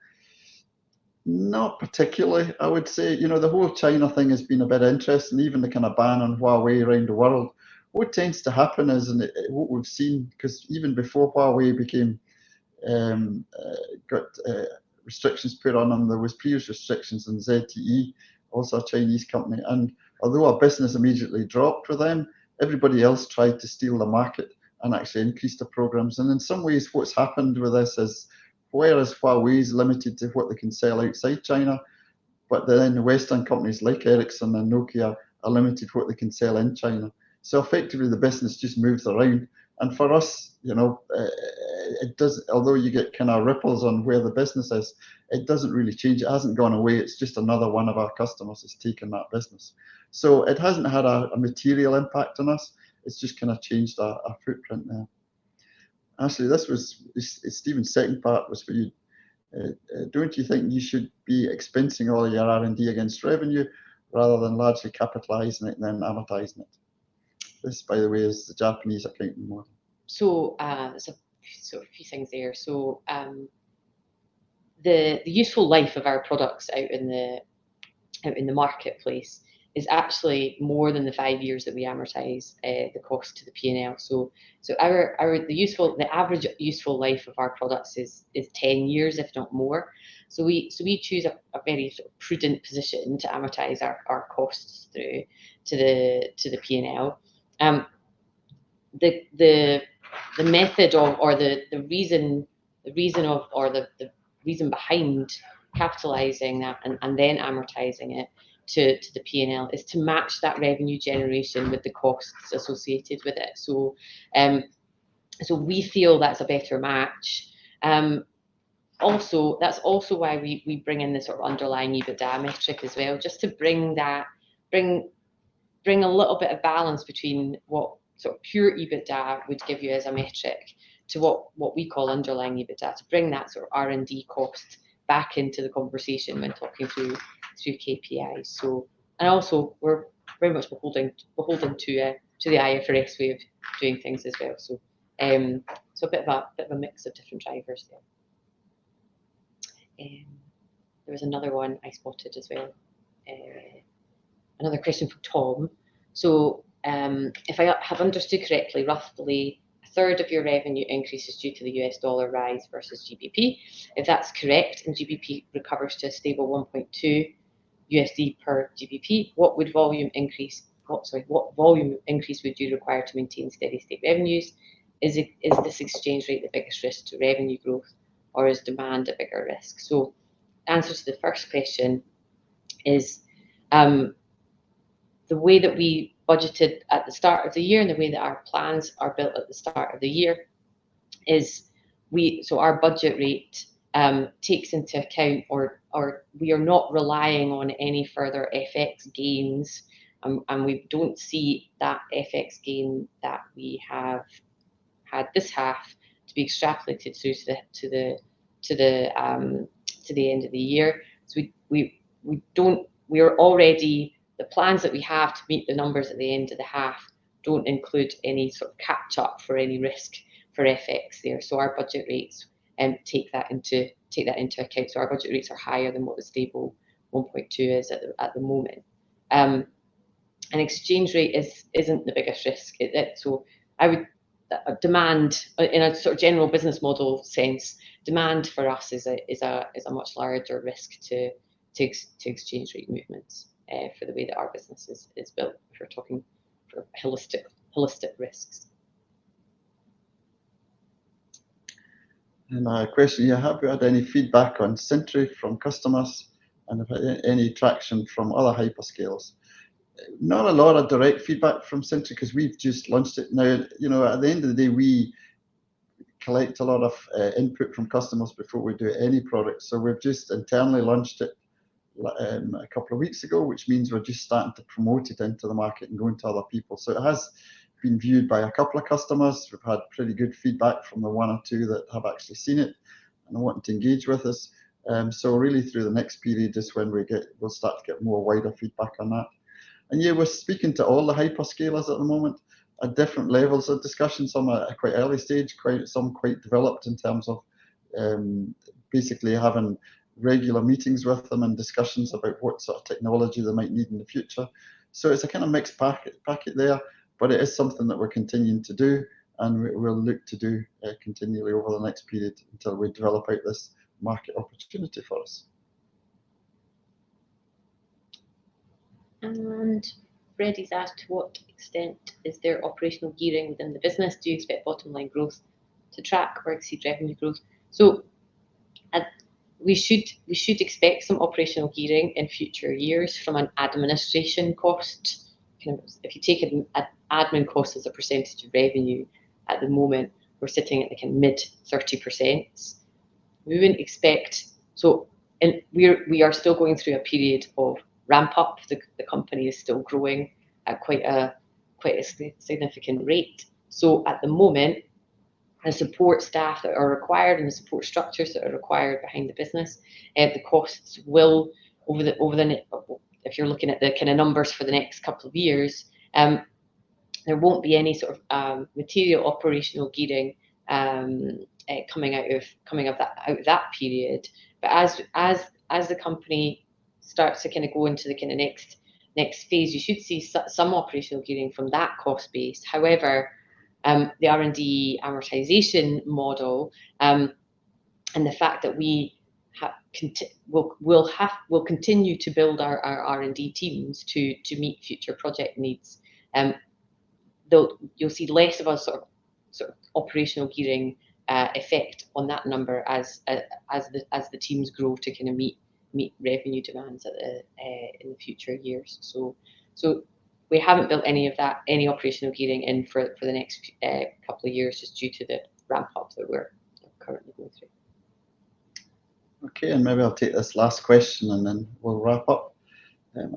Not particularly, I would say. The whole China thing has been a bit interesting, even the kind of ban on Huawei around the world. What tends to happen is, and what we've seen, because even before Huawei became got restrictions put on them, there was previous restrictions on ZTE, also a Chinese company. And although our business immediately dropped with them, everybody else tried to steal the market and actually increase the programs. And in some ways, what's happened with this is, whereas Huawei is limited to what they can sell outside China, but then the Western companies like Ericsson and Nokia are limited to what they can sell in China. So effectively, the business just moves around. And for us, it does, although you get kind of ripples on where the business is, it doesn't really change. It hasn't gone away. It's just another one of our customers has taken that business. So it hasn't had a material impact on us. It's just kind of changed our footprint there. Ashley, this was Stephen's second part was for you. Don't you think you should be expensing all your R&D against revenue rather than largely capitalising it and then amortising it? This, by the way, is the Japanese accounting model. So there's a few things there. So the useful life of our products out in the marketplace is actually more than the 5 years that we amortise the cost to the P&L. So the average useful life of our products is 10 years, if not more. So we choose a very sort of prudent position to amortise our costs through to the P&L. The method of, or the reason behind capitalising that and then amortising it to the P&L is to match that revenue generation with the costs associated with it. So we feel that's a better match. Also, that's also why we bring in the sort of underlying EBITDA metric as well, just to bring a little bit of balance between what sort of pure EBITDA would give you as a metric to what we call underlying EBITDA, to bring that sort of R&D cost back into the conversation when talking through KPIs. So, and also we're very much beholden to the IFRS way of doing things as well. So so a bit of a mix of different drivers there. There was another one I spotted as well. Another question from Tom. So if I have understood correctly, roughly a third of your revenue increase is due to the US dollar rise versus GBP. If that's correct and GBP recovers to a stable 1.2 USD per GBP, what volume increase would you require to maintain steady state revenues? Is this exchange rate the biggest risk to revenue growth, or is demand a bigger risk? So answer to the first question is the way that we budgeted at the start of the year and the way that our plans are built at the start of the year is our budget rate takes into account, or we are not relying on any further FX gains, and we don't see that FX gain that we have had this half to be extrapolated through to the end of the year. So we are already, the plans that we have to meet the numbers at the end of the half don't include any sort of catch up for any risk for FX there. So our budget rates take that into account. So our budget rates are higher than what the stable 1.2 is at the moment. An exchange rate isn't the biggest risk. So I would demand, in a sort of general business model sense, demand for us is a much larger risk to exchange rate movements for the way that our business is built, if we're talking for holistic risks. And a question, have you had any feedback on Sentry from customers, and have had any traction from other hyperscalers? Not a lot of direct feedback from Sentry because we've just launched it. Now, at the end of the day, we collect a lot of input from customers before we do any product. So we've just internally launched it a couple of weeks ago, which means we're just starting to promote it into the market and going to other people. So it has been viewed by a couple of customers. We've had pretty good feedback from the one or two that have actually seen it and are wanting to engage with us. So really through the next period is when we'll start to get more wider feedback on that. And yeah, we're speaking to all the hyperscalers at the moment at different levels of discussion. Some are at quite early stage, some quite developed in terms of basically having regular meetings with them and discussions about what sort of technology they might need in the future. So it's a kind of mixed packet there, but it is something that we're continuing to do, and we'll look to do continually over the next period until we develop out this market opportunity for us. And Freddie's asked, to what extent is there operational gearing within the business? Do you expect bottom line growth to track or exceed revenue growth? So we should expect some operational gearing in future years from an administration cost. If you take an admin cost as a percentage of revenue, at the moment we're sitting at the mid 30%. We wouldn't expect and we are still going through a period of ramp up. The company is still growing at quite a significant rate. So at the moment, the support staff that are required and the support structures that are required behind the business, the costs will if you're looking at the kind of numbers for the next couple of years, there won't be any sort of material operational gearing coming out of that period. But as the company starts to kind of go into the kind of next phase, you should see some operational gearing from that cost base. However, the R&D amortization model and the fact that we will continue to build our R&D teams to meet future project needs. You'll see less of a sort of operational gearing effect on that number as the teams grow to kind of meet revenue demands in the future years. So we haven't built any operational gearing in for the next couple of years, just due to the ramp up that we're currently going through. Okay, and maybe I'll take this last question and then we'll wrap up.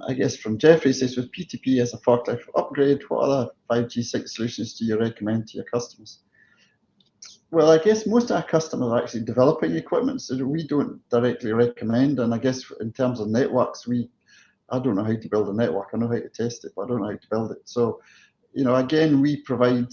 I guess from Jeffrey, says, with PTP as a forklift upgrade, what other 5G6 solutions do you recommend to your customers? Well, I guess most of our customers are actually developing equipment, so we don't directly recommend. And I guess in terms of networks, I don't know how to build a network. I know how to test it, but I don't know how to build it. So, again, we provide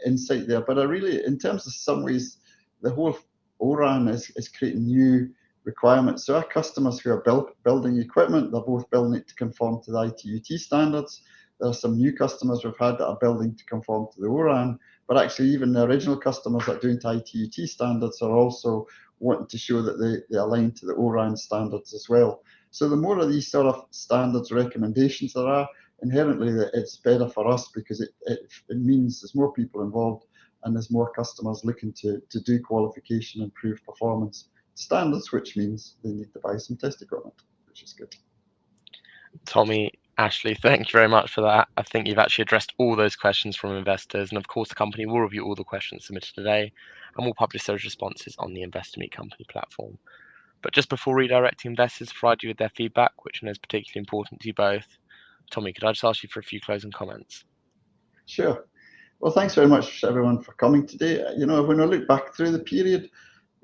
insight there. But in terms of some ways, the whole ORAN is creating new requirements. So our customers who are building equipment, they're both building it to conform to the ITU-T standards. There are some new customers we've had that are building to conform to the ORAN, but actually even the original customers that are doing to ITU-T standards are also wanting to show that they align to the ORAN standards as well. So the more of these sort of standards recommendations there are, inherently it's better for us, because it means there's more people involved and there's more customers looking to do qualification, improve performance standards, which means they need to buy some test equipment, which is good. Tommy, Ashley, thank you very much for that. I think you've actually addressed all those questions from investors, and of course the company will review all the questions submitted today and will publish those responses on the Investor Meet Company platform. But just before redirecting investors to provide you with their feedback, which I know is particularly important to you both, Tommy, could I just ask you for a few closing comments? Sure. Well, thanks very much everyone for coming today. When I look back through the period,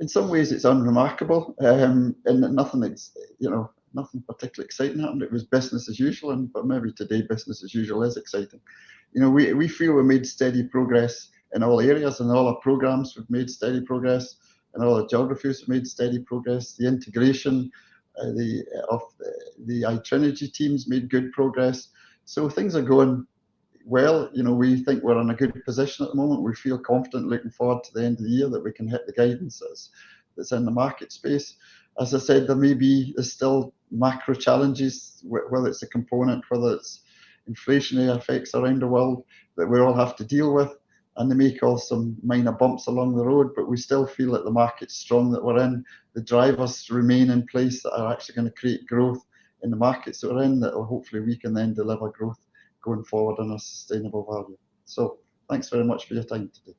in some ways it's unremarkable, and nothing particularly exciting happened. It was business as usual, but maybe today business as usual is exciting. We feel we made steady progress in all areas, and all our programs we've made steady progress, and all the geographies have made steady progress. The integration of the iTrinegy teams made good progress. So things are going well. We think we're in a good position at the moment. We feel confident looking forward to the end of the year that we can hit the guidance that's in the market space. As I said, there's still macro challenges, whether it's a component, whether it's inflationary effects around the world that we all have to deal with, and they may cause some minor bumps along the road, but we still feel that the market's strong that we're in. The drivers remain in place that are actually going to create growth in the markets that we're in, that hopefully we can then deliver growth going forward on a sustainable value. So thanks very much for your time today.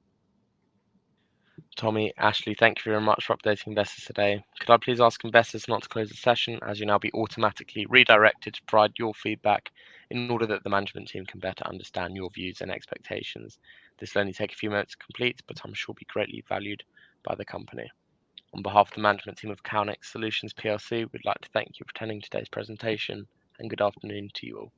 Tommy, Ashley, thank you very much for updating investors today. Could I please ask investors not to close the session, as you'll now be automatically redirected to provide your feedback in order that the management team can better understand your views and expectations. This will only take a few minutes to complete, but I'm sure will be greatly valued by the company. On behalf of the management team of CALNEX Solutions PLC, we'd like to thank you for attending today's presentation, and good afternoon to you all.